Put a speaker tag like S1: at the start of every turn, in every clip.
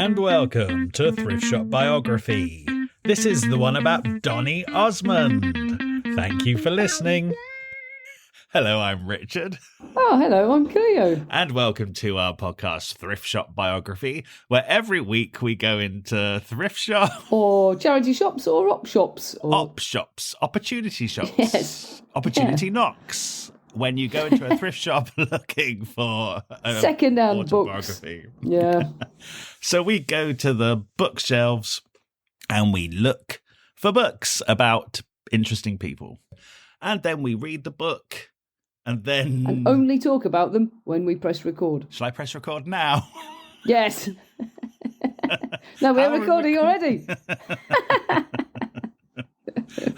S1: and welcome to Thrift Shop Biography. This is the one about Donny Osmond. Thank you for listening. Hello, I'm Richard.
S2: Oh, hello, I'm Cleo.
S1: And welcome to our podcast, Thrift Shop Biography, where every week we go into thrift shop.
S2: Or charity shops or op shops. Or...
S1: Op shops, opportunity shops.
S2: Yes.
S1: Opportunity knocks. When you go into a thrift shop looking for a
S2: second-hand
S1: autobiography.
S2: books. Yeah.
S1: So we go to the bookshelves and we look for books about interesting people. And then we read the book and then...
S2: And only talk about them when we press record.
S1: Shall I press record now?
S2: Yes. No, we're recording already.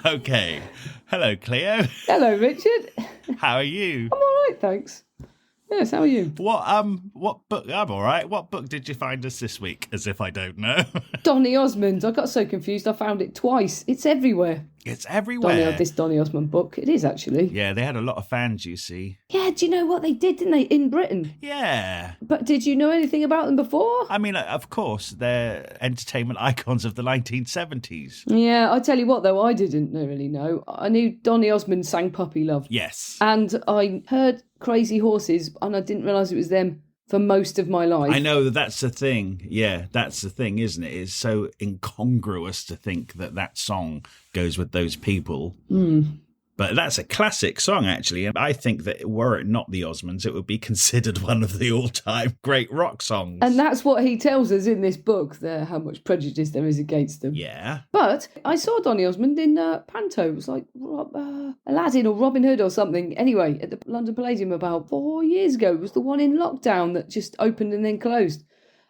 S1: Okay. Hello, Cleo.
S2: Hello, Richard.
S1: How are you?
S2: I'm all right, thanks. Yes, how are you?
S1: What book? I'm all right. What book did you find us this week? As if I don't know.
S2: Donny Osmond. I got so confused. I found it twice. It's everywhere.
S1: It's everywhere.
S2: This Donny Osmond book. It is actually.
S1: Yeah, they had a lot of fans, you see.
S2: Yeah, do you know what they did, didn't they, in Britain?
S1: Yeah.
S2: But did you know anything about them before?
S1: I mean, of course, they're entertainment icons of the 1970s.
S2: Yeah, I tell you what, though, I didn't really know. I knew Donny Osmond sang Puppy Love.
S1: Yes.
S2: And I heard Crazy Horses, and I didn't realise it was them for most of my life.
S1: I know that's the thing. Yeah, that's the thing, isn't it? It's so incongruous to think that that song goes with those people.
S2: Mm.
S1: But that's a classic song, actually. And I think that were it not the Osmonds, it would be considered one of the all-time great rock songs.
S2: And that's what he tells us in this book, how much prejudice there is against them.
S1: Yeah.
S2: But I saw Donny Osmond in Panto. It was like Aladdin or Robin Hood or something. Anyway, at the London Palladium about 4 years ago. It was the one in lockdown that just opened and then closed.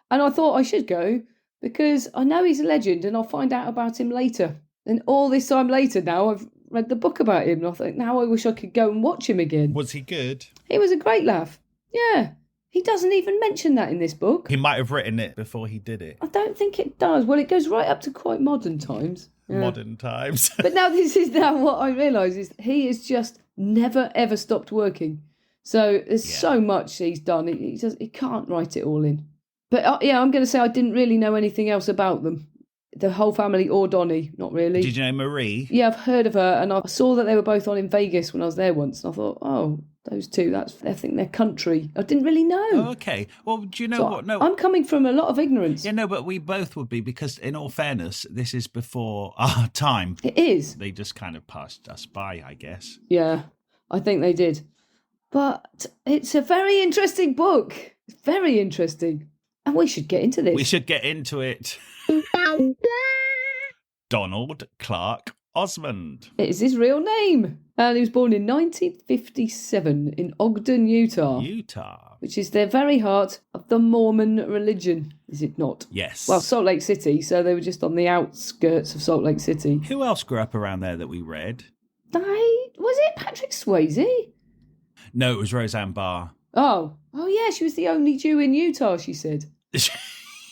S2: And I thought I should go because I know he's a legend and I'll find out about him later. And all this time later now, I've read the book about him, and I think now I wish I could go and watch him again.
S1: Was he good?
S2: He was a great laugh. Yeah. He doesn't even mention that in this book.
S1: He might have written it before he did it.
S2: I don't think it does. Well, it goes right up to quite modern times. Yeah.
S1: Modern times.
S2: But now this is now what I realise is he has just never, ever stopped working. So there's so much he's done. He can't write it all in. But I'm going to say I didn't really know anything else about them. The whole family or Donny, not really.
S1: Did you know Marie?
S2: Yeah, I've heard of her, and I saw that they were both on in Vegas when I was there once, and I thought, oh, those two, I think they're country. I didn't really know.
S1: Oh, okay. Well, do you know what? No,
S2: I'm coming from a lot of ignorance.
S1: Yeah, no, but we both would be, because in all fairness, this is before our time.
S2: It is.
S1: They just kind of passed us by, I guess.
S2: Yeah, I think they did. But it's a very interesting book. It's very interesting. And we should get into this.
S1: We should get into it. Donald Clark Osmond.
S2: It is his real name. And he was born in 1957 in Ogden, Utah. Which is the very heart of the Mormon religion, is it not?
S1: Yes.
S2: Well, Salt Lake City, so they were just on the outskirts of Salt Lake City.
S1: Who else grew up around there that we read?
S2: Was it Patrick Swayze?
S1: No, it was Roseanne Barr.
S2: Oh yeah, she was the only Jew in Utah, she said.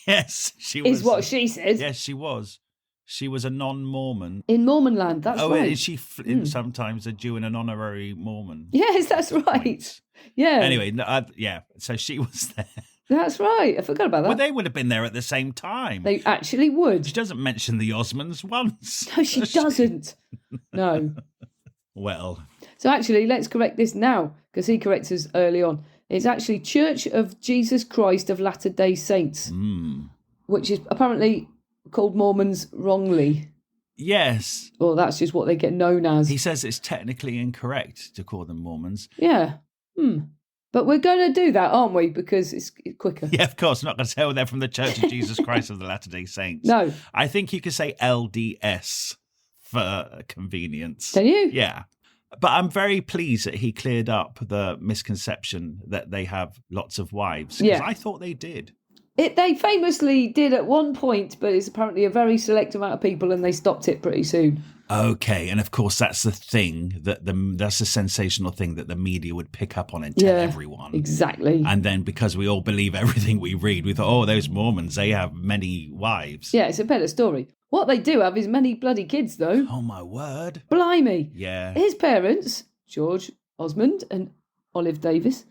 S1: Yes, she was.
S2: Is what she said.
S1: Yes, she was. She was a non-Mormon.
S2: In Mormon land, that's right.
S1: Oh, is she sometimes a Jew and an honorary Mormon?
S2: Yes, that's right. Yeah.
S1: Anyway, so she was there.
S2: That's right. I forgot about that.
S1: Well, they would have been there at the same time.
S2: They actually would.
S1: She doesn't mention the Osmonds once.
S2: No, she doesn't. No.
S1: Well.
S2: So actually, let's correct this now, because he corrects us early on. It's actually Church of Jesus Christ of Latter-day Saints, which is apparently called Mormons wrongly.
S1: Yes.
S2: Well, that's just what they get known as.
S1: He says it's technically incorrect to call them Mormons.
S2: Yeah. But we're going to do that, aren't we? Because it's quicker.
S1: Yeah, of course. Not going to tell they're from the Church of Jesus Christ of the Latter-day Saints.
S2: No.
S1: I think you could say LDS for convenience.
S2: Can you?
S1: Yeah. But I'm very pleased that he cleared up the misconception that they have lots of wives. Because I thought they did.
S2: They famously did at one point, but it's apparently a very select amount of people, and they stopped it pretty soon.
S1: Okay, and of course that's the thing that's the sensational thing that the media would pick up on and tell everyone.
S2: Exactly.
S1: And then because we all believe everything we read, we thought, oh, those Mormons, they have many wives.
S2: Yeah, it's a better story. What they do have is many bloody kids, though.
S1: Oh, my word.
S2: Blimey.
S1: Yeah.
S2: His parents, George Osmond and Olive Davis,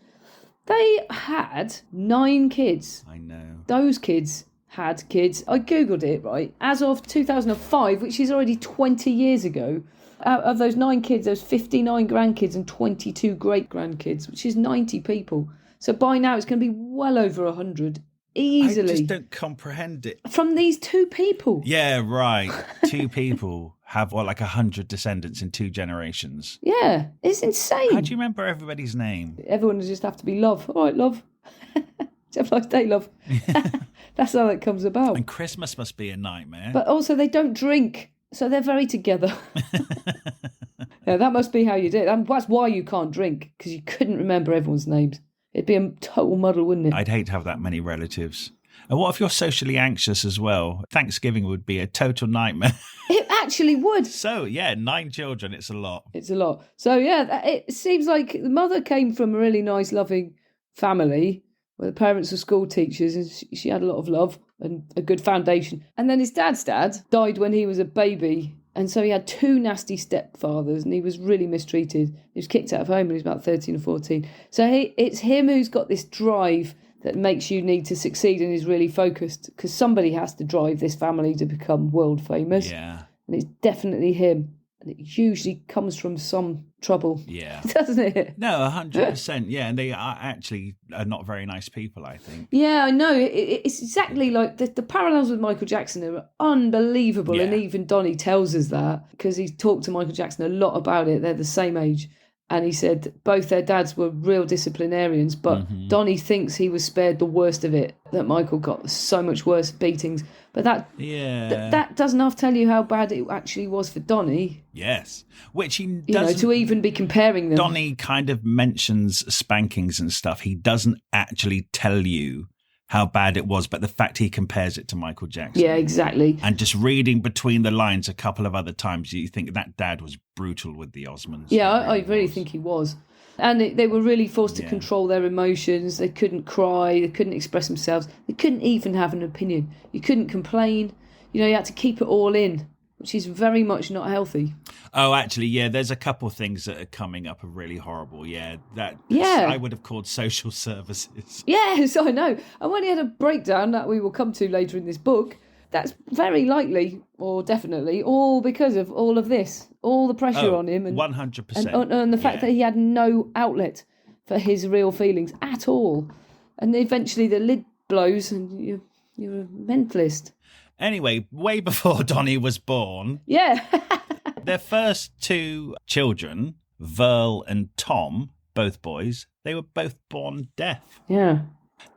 S2: they had 9 kids.
S1: I know.
S2: Those kids had kids. I googled it, right? As of 2005, which is already 20 years ago, out of those 9 kids, there's 59 grandkids and 22 great-grandkids, which is 90 people. So by now it's going to be well over 100 easily.
S1: I just don't comprehend it.
S2: From these 2 people.
S1: Yeah, right. 2 people have, 100 descendants in 2 generations.
S2: Yeah, it's insane.
S1: How do you remember everybody's name?
S2: Everyone will just have to be Love. All right, Love. Have a nice day, Love. That's how it comes about.
S1: And Christmas must be a nightmare.
S2: But also they don't drink, so they're very together. Yeah, that must be how you do it. That's why you can't drink, because you couldn't remember everyone's names. It'd be a total muddle, wouldn't it?
S1: I'd hate to have that many relatives. And what if you're socially anxious as well? Thanksgiving would be a total nightmare.
S2: It actually would.
S1: So, yeah, 9 children, it's a lot.
S2: It's a lot. So, yeah, it seems like the mother came from a really nice, loving family where the parents were school teachers and she had a lot of love and a good foundation. And then his dad's dad died when he was a baby. And so he had 2 nasty stepfathers and he was really mistreated. He was kicked out of home when he was about 13 or 14. So it's him who's got this drive that makes you need to succeed and is really focused, because somebody has to drive this family to become world famous.
S1: Yeah.
S2: And it's definitely him. And it usually comes from some trouble.
S1: Yeah.
S2: Doesn't it?
S1: No, 100%. Yeah, and they are actually not very nice people, I think.
S2: Yeah, I know. It's exactly like the parallels with Michael Jackson are unbelievable.
S1: Yeah.
S2: And even Donny tells us that, because he's talked to Michael Jackson a lot about it. They're the same age. And he said both their dads were real disciplinarians, but Donny thinks he was spared the worst of it, that Michael got so much worse beatings. But that doesn't half tell you how bad it actually was for Donny.
S1: Yes, which he doesn't.
S2: To even be comparing them.
S1: Donny kind of mentions spankings and stuff. He doesn't actually tell you how bad it was, but the fact he compares it to Michael Jackson.
S2: Yeah, exactly.
S1: And just reading between the lines a couple of other times, you think that dad was brutal with the Osmonds.
S2: Yeah, I really think he was. And they were really forced to control their emotions. They couldn't cry. They couldn't express themselves. They couldn't even have an opinion. You couldn't complain. You had to keep it all in, which is very much not healthy.
S1: Oh, actually, yeah, there's a couple things that are coming up are really horrible. Yeah, I would have called social services.
S2: Yes, I know. And when he had a breakdown that we will come to later in this book, that's very likely, or definitely, all because of all of this, all the pressure on him. And
S1: 100%.
S2: And the fact that he had no outlet for his real feelings at all. And eventually the lid blows and you're a mentalist.
S1: Anyway, way before Donny was born.
S2: Yeah.
S1: Their first 2 children, Verl and Tom, both boys, they were both born deaf.
S2: Yeah.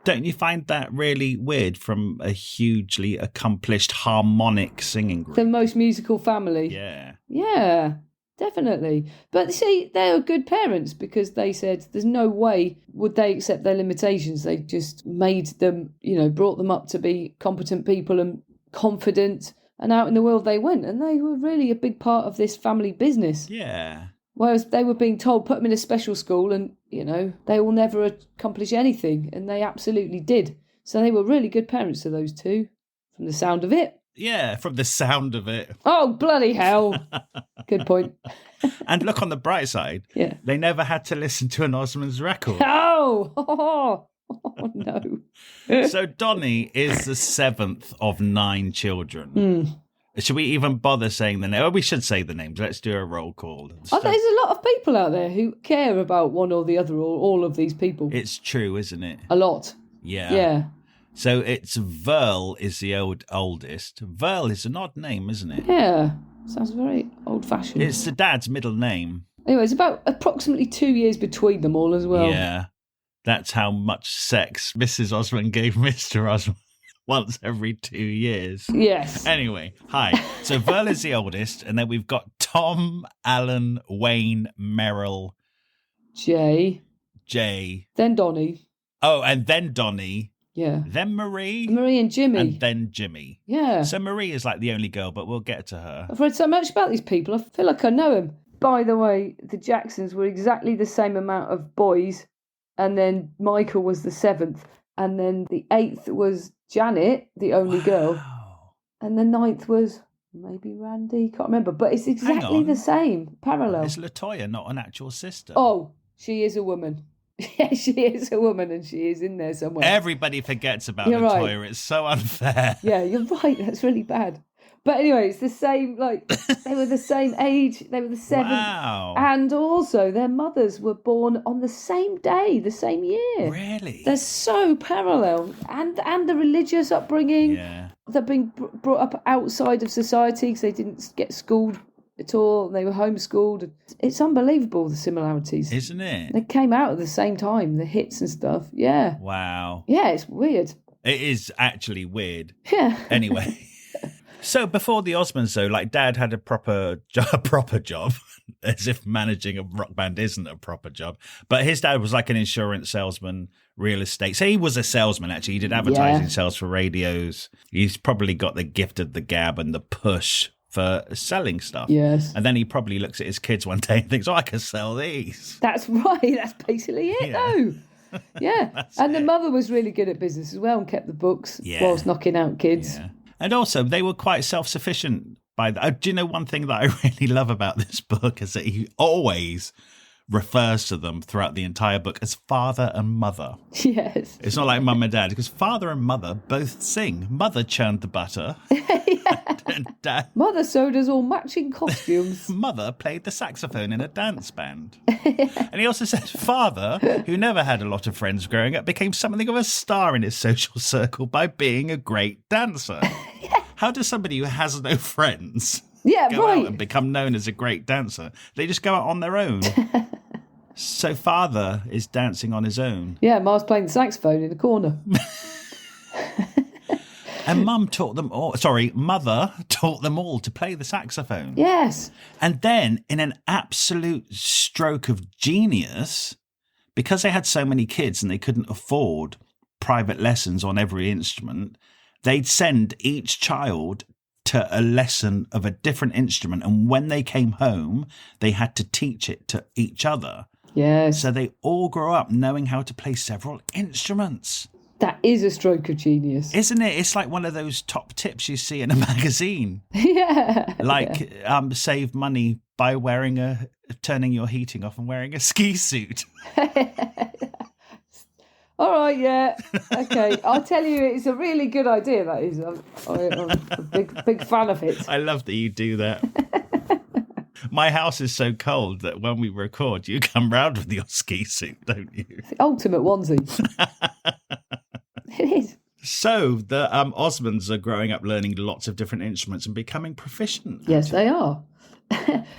S1: Don't you find that really weird from a hugely accomplished harmonic singing group?
S2: The most musical family.
S1: Yeah.
S2: Yeah, definitely. But see, they were good parents, because they said there's no way would they accept their limitations. They just made them, brought them up to be competent people and confident, and out in the world they went, and they were really a big part of this family business.
S1: Yeah.
S2: Whereas they were being told, put them in a special school and, they will never accomplish anything. And they absolutely did. So they were really good parents to those 2, from the sound of it.
S1: Yeah, from the sound of it.
S2: Oh, bloody hell. Good point.
S1: And look on the bright side.
S2: Yeah.
S1: They never had to listen to an Osmonds record.
S2: Oh no.
S1: So Donny is the 7th of 9 children. Should we even bother saying the name? Oh, we should say the names. Let's do a roll call.
S2: There's a lot of people out there who care about one or the other, or all of these people.
S1: It's true, isn't it?
S2: A lot.
S1: Yeah.
S2: Yeah.
S1: So it's Verl is the oldest. Verl is an odd name, isn't it?
S2: Yeah. Sounds very old-fashioned.
S1: It's the dad's middle name.
S2: Anyway, it's about approximately 2 years between them all as well.
S1: Yeah. That's how much sex Mrs. Osmond gave Mr. Osmond. Once every 2 years.
S2: Yes.
S1: Anyway, hi. So Verl is the oldest, and then we've got Tom, Alan, Wayne, Merrill,
S2: Jay.
S1: Then
S2: Donny.
S1: Oh, and then Donny.
S2: Yeah.
S1: Then Marie.
S2: And Jimmy.
S1: And then Jimmy.
S2: Yeah.
S1: So Marie is like the only girl, but we'll get to her.
S2: I've read so much about these people, I feel like I know him. By the way, the Jacksons were exactly the same amount of boys, and then Michael was the 7th, and then the 8th was Janet, the only girl, and the 9th was maybe Randy, can't remember, but it's exactly the same, parallel.
S1: Is LaToya not an actual sister?
S2: Oh, she is a woman. Yeah, she is a woman and she is in there somewhere.
S1: Everybody forgets about
S2: You're right.
S1: Latoya. It's so unfair.
S2: Yeah, you're right. That's really bad. But anyway, it's the same, like, they were the same age. They were the seventh.
S1: Wow.
S2: And also, their mothers were born on the same day, the same year.
S1: Really?
S2: They're so parallel. And the religious upbringing.
S1: Yeah.
S2: They're being brought up outside of society because they didn't get schooled at all. They were homeschooled. It's unbelievable, the similarities.
S1: Isn't it?
S2: They came out at the same time, the hits and stuff. Yeah.
S1: Wow.
S2: Yeah, it's weird.
S1: It is actually weird.
S2: Yeah.
S1: Anyway. So before the Osmonds, though, like Dad had a proper job, as if managing a rock band isn't a proper job. But his dad was like an insurance salesman, real estate. So he was a salesman, actually. He did advertising sales for radios. He's probably got the gift of the gab and the push for selling stuff.
S2: Yes.
S1: And then he probably looks at his kids one day and thinks, I can sell these.
S2: That's right. That's basically it, though. Yeah. And the mother was really good at business as well and kept the books whilst knocking out kids.
S1: Yeah. And also, they were quite self-sufficient. Do you know one thing that I really love about this book is that he always refers to them throughout the entire book as father and mother.
S2: Yes.
S1: It's not like mum and dad, because father and mother both sing. Mother churned the butter. And dad.
S2: Mother sewed us all matching costumes.
S1: Mother played the saxophone in a dance band. And he also said father, who never had a lot of friends growing up, became something of a star in his social circle by being a great dancer. How does somebody who has no friends go out and become known as a great dancer? They just go out on their own. So father is dancing on his own.
S2: Yeah, Ma's playing the saxophone in the corner.
S1: And mother taught them all to play the saxophone.
S2: Yes.
S1: And then, in an absolute stroke of genius, because they had so many kids and they couldn't afford private lessons on every instrument, they'd send each child to a lesson of a different instrument. And when they came home, they had to teach it to each other.
S2: Yes.
S1: So they all grow up knowing how to play several instruments.
S2: That is a stroke of genius.
S1: Isn't it? It's like one of those top tips you see in a magazine.
S2: Yeah.
S1: Like save money by turning your heating off and wearing a ski suit.
S2: All right, yeah. Okay. I'll tell you, it's a really good idea, that is. I'm a big fan of it.
S1: I love that you do that. My house is so cold that when we record, you come round with your ski suit, don't you?
S2: It's the ultimate onesie. It is.
S1: So the Osmonds are growing up learning lots of different instruments and becoming proficient.
S2: Yes, they are.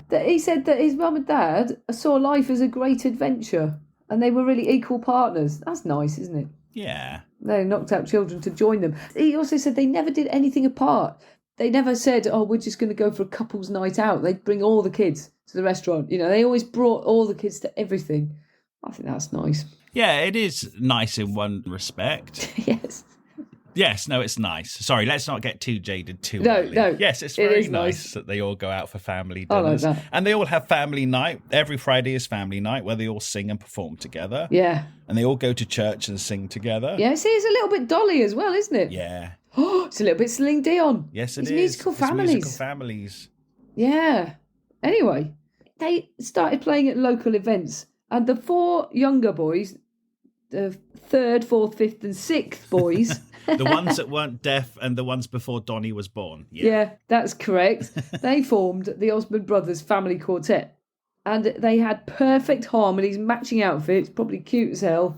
S2: He said that his mum and dad saw life as a great adventure and they were really equal partners. That's nice, isn't it?
S1: Yeah.
S2: They knocked out children to join them. He also said they never did anything apart. They never said, oh, we're just going to go for a couple's night out. They'd bring all the kids to the restaurant. You know, they always brought all the kids to everything. I think that's nice.
S1: Yeah, it is nice in one respect.
S2: Yes.
S1: Yes, no, it's nice. Sorry, let's not get too jaded too early.
S2: No.
S1: Yes, it's very nice that they all go out for family
S2: dinners.
S1: I like that. And they all have family night. Every Friday is family night where they all sing and perform together.
S2: Yeah.
S1: And they all go to church and sing together.
S2: Yeah, see, it's a little bit Dolly as well, isn't it?
S1: Yeah.
S2: Oh, it's a little bit Celine Dion.
S1: Yes, it is.
S2: Musical families.
S1: Musical families.
S2: Yeah. Anyway, they started playing at local events. And the four younger boys, the third, fourth, fifth and sixth boys...
S1: The ones that weren't deaf and the ones before Donny was born.
S2: Yeah, that's correct. They formed the Osmond Brothers Family Quartet. And they had perfect harmonies, matching outfits, probably cute as hell.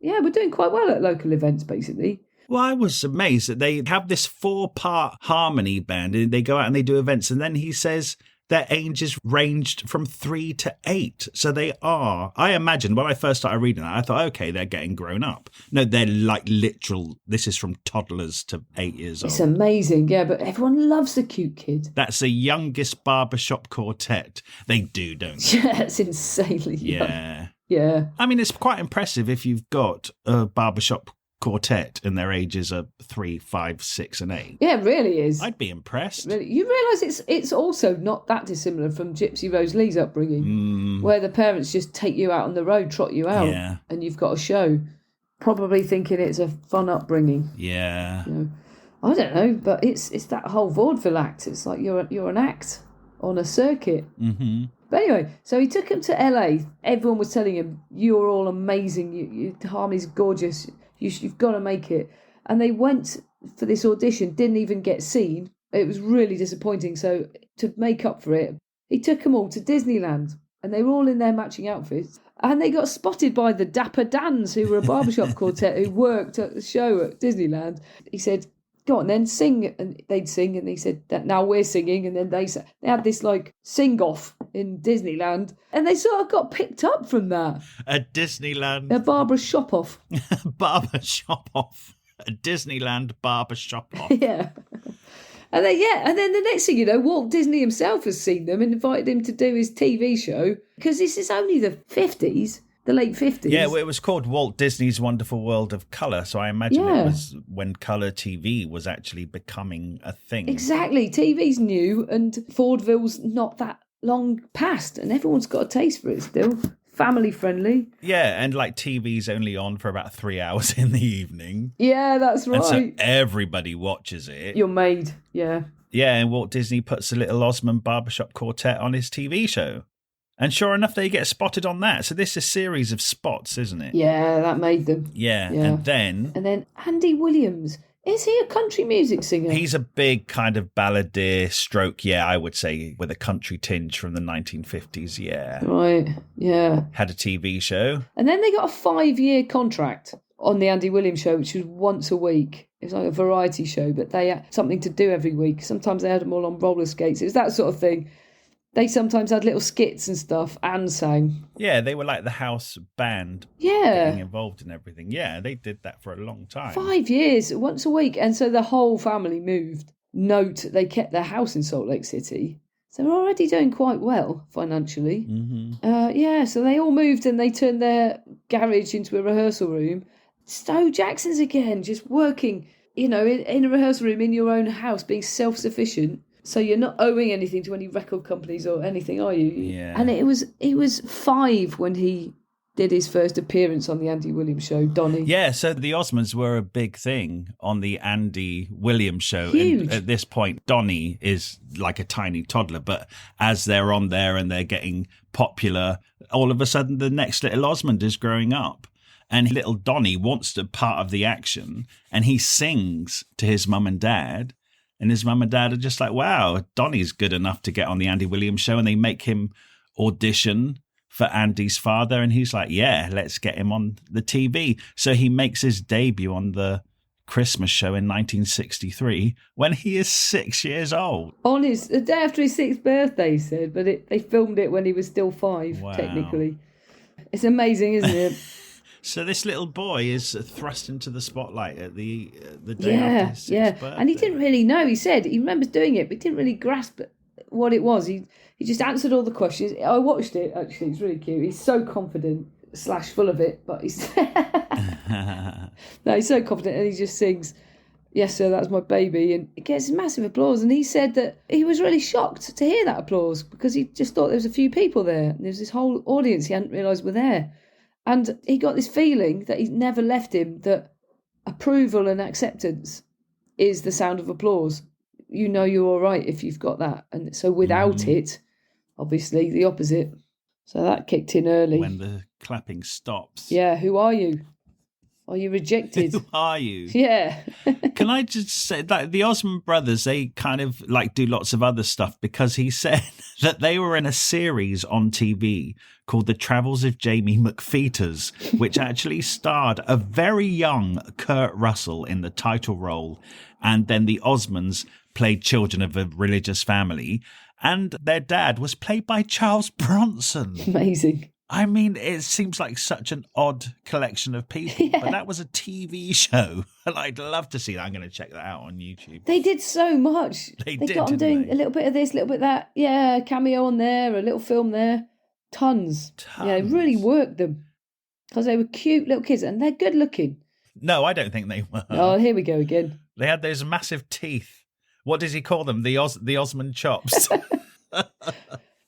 S2: Yeah, we're doing quite well at local events, basically.
S1: Well, I was amazed that they have this 4-part harmony band and they go out and they do events. And then he says their ages ranged from 3 to 8. So they are, I imagine, when I first started reading that, I thought, okay, they're getting grown up. No, they're like literal, this is from toddlers to 8 years old.
S2: It's amazing, yeah, but everyone loves a cute kid.
S1: That's the youngest barbershop quartet. They do, don't they?
S2: Yeah, it's insanely
S1: young.
S2: Yeah.
S1: I mean, it's quite impressive if you've got a barbershop quartet and their ages are 3, 5, 6 and 8.
S2: Yeah, it really is.
S1: I'd be impressed.
S2: Really. You realise it's also not that dissimilar from Gypsy Rose Lee's upbringing, where the parents just take you out on the road, trot you out, and you've got a show, probably thinking it's a fun upbringing.
S1: Yeah.
S2: You know, I don't know, but it's that whole vaudeville act. It's like you're an act on a circuit.
S1: Mm-hmm.
S2: But anyway, so he took him to LA. Everyone was telling him, "You're all amazing. Harmony's gorgeous. You've got to make it." And they went for this audition, didn't even get seen. It was really disappointing. So to make up for it, he took them all to Disneyland, and they were all in their matching outfits. And they got spotted by the Dapper Dans, who were a barbershop quartet who worked at the show at Disneyland. He said, "Go on then, sing." And they'd sing, and he said, "Now we're singing." And then they had this like sing-off in Disneyland, and they sort of got picked up from that.
S1: A Disneyland...
S2: A barber shop-off.
S1: Barber shop-off. A Disneyland barber shop-off.
S2: Yeah. And then the next thing you know, Walt Disney himself has seen them and invited him to do his TV show, because this is only the 50s, the late 50s.
S1: Yeah, well, it was called Walt Disney's Wonderful World of Colour, so I imagine it was when colour TV was actually becoming a thing.
S2: Exactly. TV's new and vaudeville's not that long past, and everyone's got a taste for it still. Family friendly.
S1: Yeah, and like TV's only on for about 3 hours in the evening.
S2: Yeah, that's right.
S1: And so everybody watches it.
S2: You're made, yeah.
S1: Yeah, and Walt Disney puts the Little Osmond Barbershop Quartet on his TV show. And sure enough, they get spotted on that. So this is a series of spots, isn't it?
S2: Yeah, that made them.
S1: Yeah. And then
S2: Andy Williams. Is he a country music singer?
S1: He's a big kind of balladeer stroke, I would say, with a country tinge from the 1950s,
S2: Right, yeah.
S1: Had a TV show.
S2: And then they got a 5-year contract on the Andy Williams show, which was once a week. It was like a variety show, but they had something to do every week. Sometimes they had them all on roller skates. It was that sort of thing. They sometimes had little skits and stuff and sang.
S1: Yeah, they were like the house band.
S2: Yeah.
S1: Getting involved in everything. Yeah, they did that for a long time.
S2: 5 years, once a week. And so the whole family moved. Note, they kept their house in Salt Lake City. So they're already doing quite well financially.
S1: Mm-hmm.
S2: So they all moved and they turned their garage into a rehearsal room. Stowe Jackson's again, just working, in a rehearsal room in your own house, being self-sufficient. So you're not owing anything to any record companies or anything, are you?
S1: Yeah.
S2: And he was 5 when he did his first appearance on the Andy Williams show, Donny.
S1: Yeah, so the Osmonds were a big thing on the Andy Williams show.
S2: Huge.
S1: And at this point, Donny is like a tiny toddler, but as they're on there and they're getting popular, all of a sudden the next little Osmond is growing up. And little Donny wants to be part of the action, and he sings to his mum and dad. And his mum and dad are just like, wow, Donny's good enough to get on the Andy Williams show. And they make him audition for Andy's father. And he's like, yeah, let's get him on the TV. So he makes his debut on the Christmas show in 1963 when he is 6 years old.
S2: The day after his 6th birthday, he said, but they filmed it when he was still 5,
S1: Wow.
S2: technically. It's amazing, isn't it?
S1: So this little boy is thrust into the spotlight at the day after his 6th birthday.
S2: And he didn't really know. He said he remembers doing it, but he didn't really grasp what it was. He just answered all the questions. I watched it, actually. It's really cute. He's so confident / full of it, but he's no, he's so confident, and he just sings, "Yes, sir, that's my baby," and it gets massive applause. And he said that he was really shocked to hear that applause because he just thought there was a few people there. And there was this whole audience he hadn't realised were there. And he got this feeling that he's never left him, that approval and acceptance is the sound of applause. You know you're all right if you've got that. And so without it, obviously the opposite. So that kicked in early.
S1: When the clapping stops.
S2: Yeah, who are you? Are you rejected?
S1: Who are you?
S2: Yeah.
S1: Can I just say that the Osmond brothers, they kind of like do lots of other stuff, because he said that they were in a series on TV called The Travels of Jamie McFeeters, which actually starred a very young Kurt Russell in the title role. And then the Osmonds played children of a religious family. And their dad was played by Charles Bronson.
S2: Amazing.
S1: I mean, it seems like such an odd collection of people, but that was a TV show, and I'd love to see that. I'm going to check that out on YouTube.
S2: They did so much. They got them doing a little bit of this, a little bit of that. Yeah, cameo on there, a little film there. Tons. Yeah, really worked them because they were cute little kids, and they're good looking.
S1: No, I don't think they were.
S2: Oh, here we go again.
S1: They had those massive teeth. What does he call them? The Osmond chops.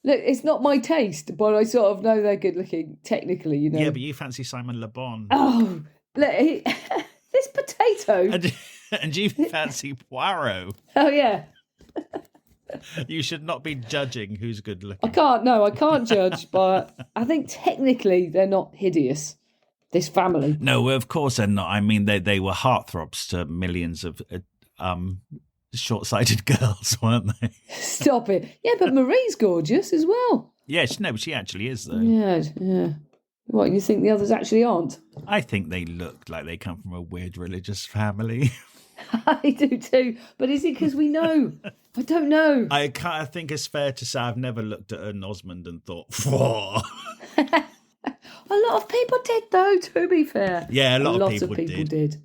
S2: Look, it's not my taste, but I sort of know they're good looking, technically, you know.
S1: Yeah, but you fancy Simon Le Bon.
S2: Oh, look, this potato.
S1: And you fancy Poirot.
S2: Oh, yeah.
S1: You should not be judging who's good
S2: I
S1: looking.
S2: can't judge, but I think technically they're not hideous, this family.
S1: No, of course they're not. I mean, they were heartthrobs to millions of short-sighted girls, weren't they?
S2: Stop it. Yeah, but Marie's gorgeous as well.
S1: Yeah, no, she actually is, though.
S2: Yeah. What, you think the others actually aren't?
S1: I think they look like they come from a weird religious family.
S2: I do too. But is it because we know? I don't know.
S1: I think it's fair to say I've never looked at an Osmond and thought, whoa.
S2: A lot of people did, though, to be fair.
S1: Yeah, a lot of people
S2: did.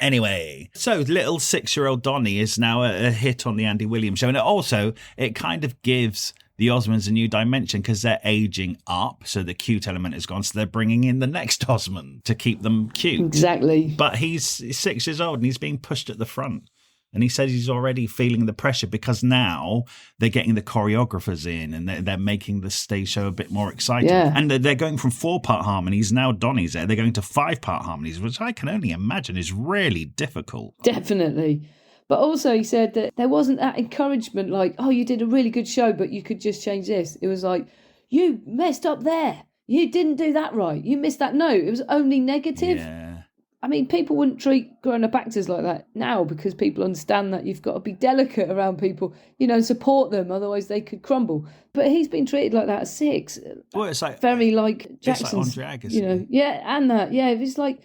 S1: Anyway, so little 6-year-old Donny is now a hit on the Andy Williams show. And it kind of gives the Osmonds a new dimension because they're aging up. So the cute element is gone. So they're bringing in the next Osmond to keep them cute.
S2: Exactly.
S1: But he's 6 years old and he's being pushed at the front. And he says he's already feeling the pressure because now they're getting the choreographers in and they're making the stage show a bit more exciting.
S2: Yeah.
S1: And they're going from 4-part harmonies. Now Donny's there. They're going to 5-part harmonies, which I can only imagine is really difficult.
S2: Definitely. But also he said that there wasn't that encouragement like, oh, you did a really good show, but you could just change this. It was like, you messed up there. You didn't do that right. You missed that note. It was only negative.
S1: Yeah.
S2: I mean, people wouldn't treat grown-up actors like that now because people understand that you've got to be delicate around people, support them, otherwise they could crumble. But he's been treated like that at 6.
S1: Well, it's like
S2: very like Jackson's,
S1: it's like Andre Agassi.
S2: and that, it's like,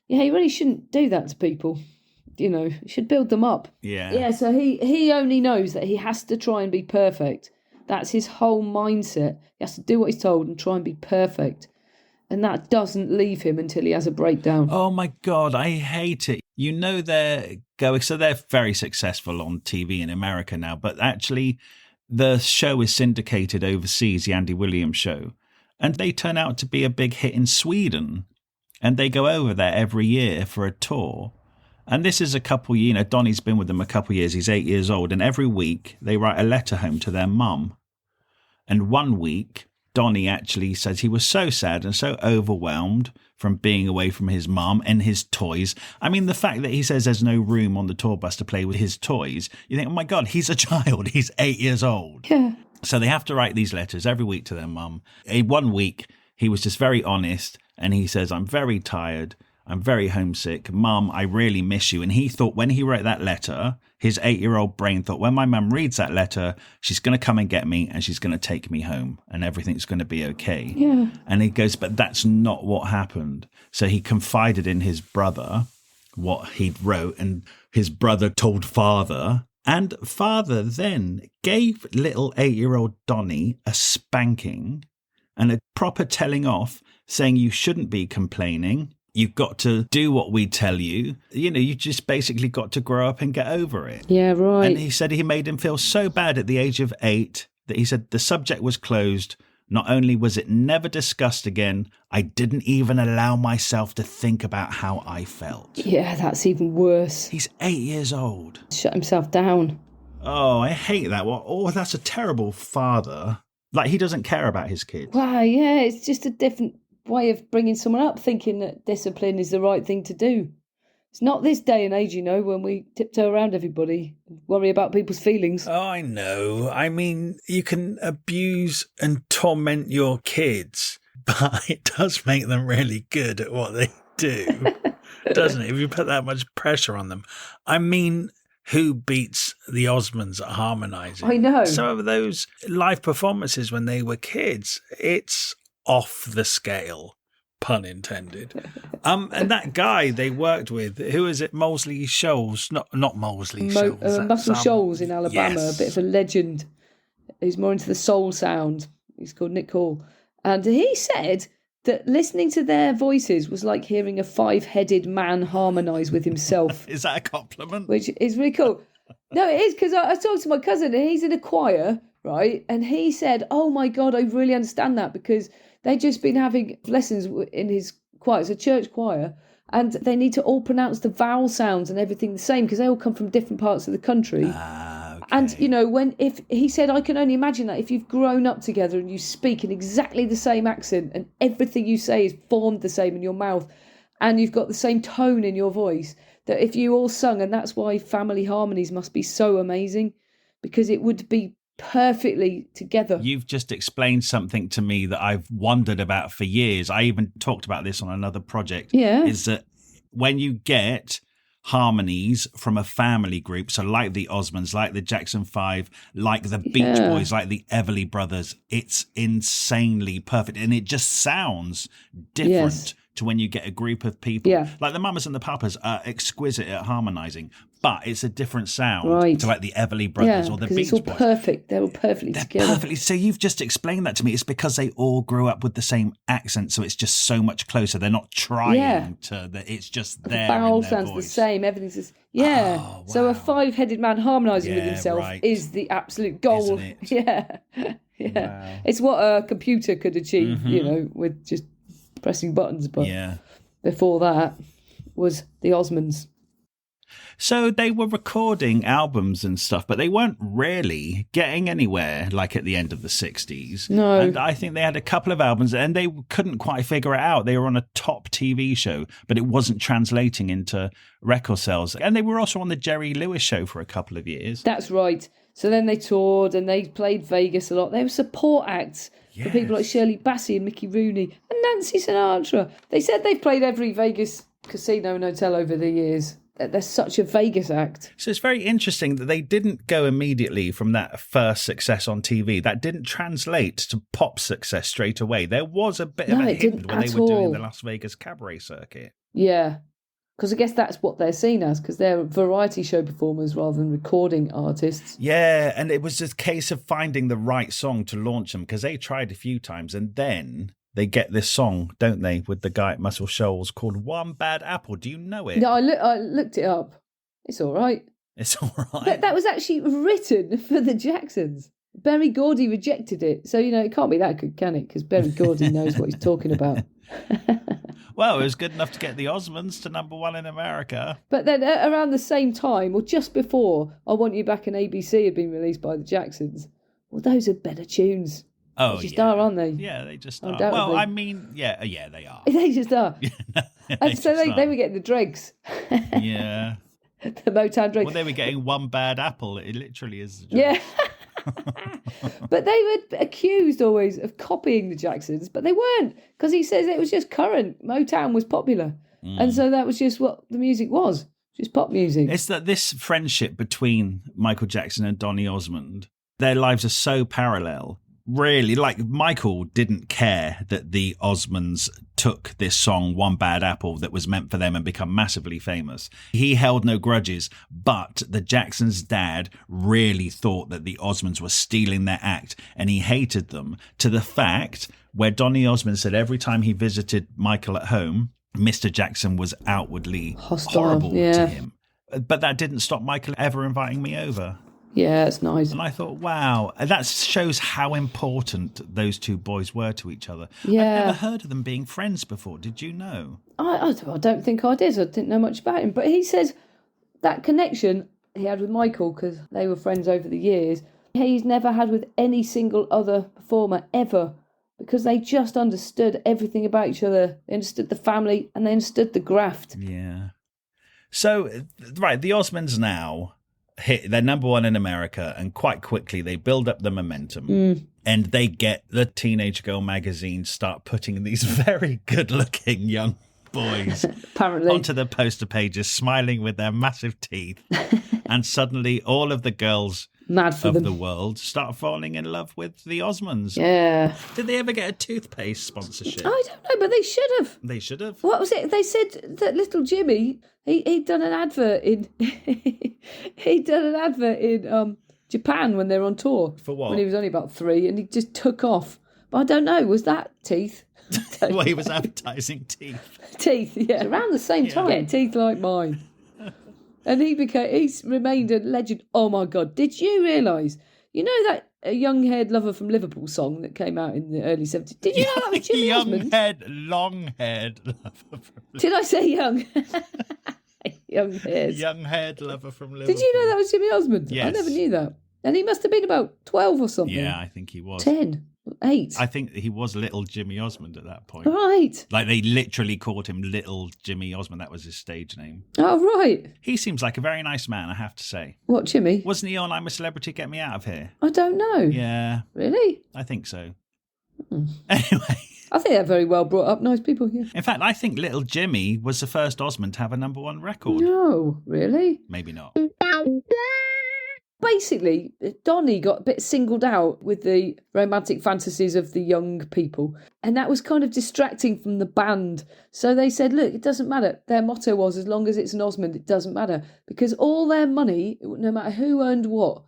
S2: you really shouldn't do that to people. You should build them up.
S1: Yeah.
S2: Yeah, so he only knows that he has to try and be perfect. That's his whole mindset. He has to do what he's told and try and be perfect. And that doesn't leave him until he has a breakdown.
S1: Oh my God, I hate it. They're going, so they're very successful on TV in America now, but actually the show is syndicated overseas, the Andy Williams show, and they turn out to be a big hit in Sweden. And they go over there every year for a tour. And this is a couple, Donny's been with them a couple of years. He's 8 years old. And every week they write a letter home to their mum. And one week, Donny actually says he was so sad and so overwhelmed from being away from his mum and his toys. I mean, the fact that he says there's no room on the tour bus to play with his toys, you think, oh my God, he's a child. He's 8 years old.
S2: Yeah.
S1: So they have to write these letters every week to their mum. One week, he was just very honest and he says, I'm very tired. I'm very homesick. Mum, I really miss you. And he thought when he wrote that letter, his 8-year-old brain thought, when my mum reads that letter, she's going to come and get me and she's going to take me home and everything's going to be okay.
S2: Yeah.
S1: And he goes, but that's not what happened. So he confided in his brother what he'd wrote and his brother told father. And father then gave little 8-year-old Donny a spanking and a proper telling off saying you shouldn't be complaining. You've got to do what we tell you. You just basically got to grow up and get over it.
S2: Yeah, right.
S1: And he said he made him feel so bad at the age of 8 that he said the subject was closed. Not only was it never discussed again, I didn't even allow myself to think about how I felt.
S2: Yeah, that's even worse.
S1: He's 8 years old.
S2: Shut himself down.
S1: Oh, I hate that. Oh, that's a terrible father. Like, he doesn't care about his kids.
S2: Wow, yeah, it's just a different way of bringing someone up, thinking that discipline is the right thing to do. It's not this day and age, when we tiptoe around everybody and worry about people's feelings.
S1: Oh, I know. I mean, you can abuse and torment your kids, but it does make them really good at what they do, doesn't it? If you put that much pressure on them. I mean, who beats the Osmonds at harmonising?
S2: I know.
S1: Some of those live performances when they were kids, it's off the scale, pun intended. And that guy they worked with, who is it? Mosley Shoals, not Mosley Shoals.
S2: Muscle Shoals in Alabama,
S1: yes.
S2: A bit of a legend. He's more into the soul sound. He's called Nick Hall, and he said that listening to their voices was like hearing a 5-headed man harmonise with himself.
S1: Is that a compliment?
S2: Which is really cool. No, it is, because I talked to my cousin and he's in a choir, right? And he said, oh my God, I really understand that, because they've just been having lessons in his choir. It's a church choir. And they need to all pronounce the vowel sounds and everything the same because they all come from different parts of the country.
S1: Okay.
S2: And, if he said, I can only imagine that if you've grown up together and you speak in exactly the same accent and everything you say is formed the same in your mouth and you've got the same tone in your voice, that if you all sung, and that's why family harmonies must be so amazing. because it would be perfectly together.
S1: You've just explained something to me that I've wondered about for years. I even talked about this on another project.
S2: Yeah.
S1: Is that when you get harmonies from a family group, so like the Osmonds, like the Jackson 5, like the Beach Boys, like the Everly Brothers, it's insanely perfect. And it just sounds different to when you get a group of people.
S2: Yeah.
S1: Like the Mamas and the Papas are exquisite at harmonising, but it's a different sound to like the Everly Brothers or the Beach
S2: Boys. It's all
S1: Boys.
S2: perfect. They're all perfectly together.
S1: Perfectly. So you've just explained that to me. It's because they all grew up with the same accent, so it's just so much closer. They're not trying to. It's just there.
S2: The vowel
S1: in their
S2: sounds
S1: voice.
S2: the same. Everything's just
S1: Oh,
S2: So a
S1: wow.
S2: 5-headed man harmonising with himself is the absolute goal.
S1: Isn't it?
S2: Yeah.
S1: Wow.
S2: It's what a computer could achieve, with just pressing buttons. But before that was the Osmonds.
S1: So they were recording albums and stuff, but they weren't really getting anywhere like at the end of the 60s.
S2: No.
S1: And I think they had a couple of albums and they couldn't quite figure it out. They were on a top TV show, but it wasn't translating into record sales. And they were also on the Jerry Lewis show for a couple of years.
S2: That's right. So then they toured and they played Vegas a lot. They were support acts for people like Shirley Bassey and Mickey Rooney and Nancy Sinatra. They said they've played every Vegas casino and hotel over the years. They're such a Vegas act.
S1: So it's very interesting that they didn't go immediately from that first success on TV. That didn't translate to pop success straight away. There was a bit of a hint when they were doing the Las Vegas cabaret circuit.
S2: Yeah, because I guess that's what they're seen as, because they're variety show performers rather than recording artists.
S1: Yeah, and it was just a case of finding the right song to launch them, because they tried a few times and then they get this song, don't they, with the guy at Muscle Shoals called One Bad Apple. Do you know it?
S2: No, I looked it up. It's all right.
S1: It's all right.
S2: But that was actually written for the Jacksons. Berry Gordy rejected it. So, it can't be that good, can it? Because Berry Gordy knows what he's talking about.
S1: Well, it was good enough to get the Osmonds to #1 in America.
S2: But then around the same time, or just before, I Want You Back in ABC had been released by the Jacksons. Well, those are better tunes.
S1: Oh,
S2: they just are, aren't they?
S1: Yeah, they just are.
S2: Undoubtedly.
S1: Well, I mean, yeah, they are.
S2: They just are. And so they
S1: are.
S2: were getting the dregs.
S1: Yeah.
S2: The Motown dregs.
S1: Well, they were getting One Bad Apple. It literally is the
S2: Yeah. But they were accused always of copying the Jacksons, but they weren't, because he says it was just current. Motown was popular. And so that was just what the music was, just pop music.
S1: It's that this friendship between Michael Jackson and Donny Osmond, their lives are so parallel. Really, like Michael didn't care that the Osmonds took this song, One Bad Apple, that was meant for them and become massively famous. He held no grudges, but the Jacksons' dad really thought that the Osmonds were stealing their act, and he hated them, to the fact where Donny Osmond said every time he visited Michael at home, Mr. Jackson was outwardly
S2: hostile,
S1: horrible to him. But that didn't stop Michael ever inviting me over.
S2: Yeah, it's nice.
S1: And I thought, wow, that shows how important those two boys were to each other.
S2: Yeah.
S1: I've never heard of them being friends before. Did you know?
S2: I don't think I did. I didn't know much about him. But he says that connection he had with Michael, because they were friends over the years, he's never had with any single other performer ever, because they just understood everything about each other. They understood the family and they understood the graft.
S1: Yeah. So, right, the Osmonds now hit, they're #1 in America, and quite quickly they build up the momentum and they get the Teenage Girl magazine start putting these very good looking young boys
S2: Apparently.
S1: onto the poster pages, smiling with their massive teeth. And suddenly all of the girls
S2: Mad for
S1: of
S2: them.
S1: the world start falling in love with the Osmonds.
S2: Yeah.
S1: Did they ever get a toothpaste sponsorship?
S2: I don't know, but they should have.
S1: They should have.
S2: What was it? They said that little Jimmy, he'd done an advert in Japan when they were on tour.
S1: For what?
S2: When he was only about 3, and he just took off. But I don't know, was that teeth?
S1: Well, he was advertising teeth.
S2: Teeth, yeah. Around the same time, getting teeth like mine. And he's remained a legend. Oh my God. Did you realise? You know that young-haired lover from Liverpool song that came out in the early 70s? Did you know that was Jimmy Osmond?
S1: Long-haired lover from Liverpool.
S2: Did I say young? Young-haired.
S1: Young-haired lover from Liverpool.
S2: Did you know that was Jimmy Osmond?
S1: Yes.
S2: I never knew that. And he must have been about 12 or something.
S1: Yeah, I think he was.
S2: 10, 8.
S1: I think he was little Jimmy Osmond at that point.
S2: Right.
S1: Like, they literally called him Little Jimmy Osmond. That was his stage name.
S2: Oh, right.
S1: He seems like a very nice man, I have to say.
S2: What, Jimmy?
S1: Wasn't he on I'm a Celebrity, Get Me Out of Here?
S2: I don't know.
S1: Yeah.
S2: Really?
S1: I think so. Anyway.
S2: I think they're very well brought up, nice people, yeah.
S1: In fact, I think Little Jimmy was the first Osmond to have a number 1 record.
S2: No, really?
S1: Maybe not.
S2: Basically, Donny got a bit singled out with the romantic fantasies of the young people, and that was kind of distracting from the band. So they said, look, it doesn't matter. Their motto was, as long as it's an Osmond, it doesn't matter. Because all their money, no matter who earned what,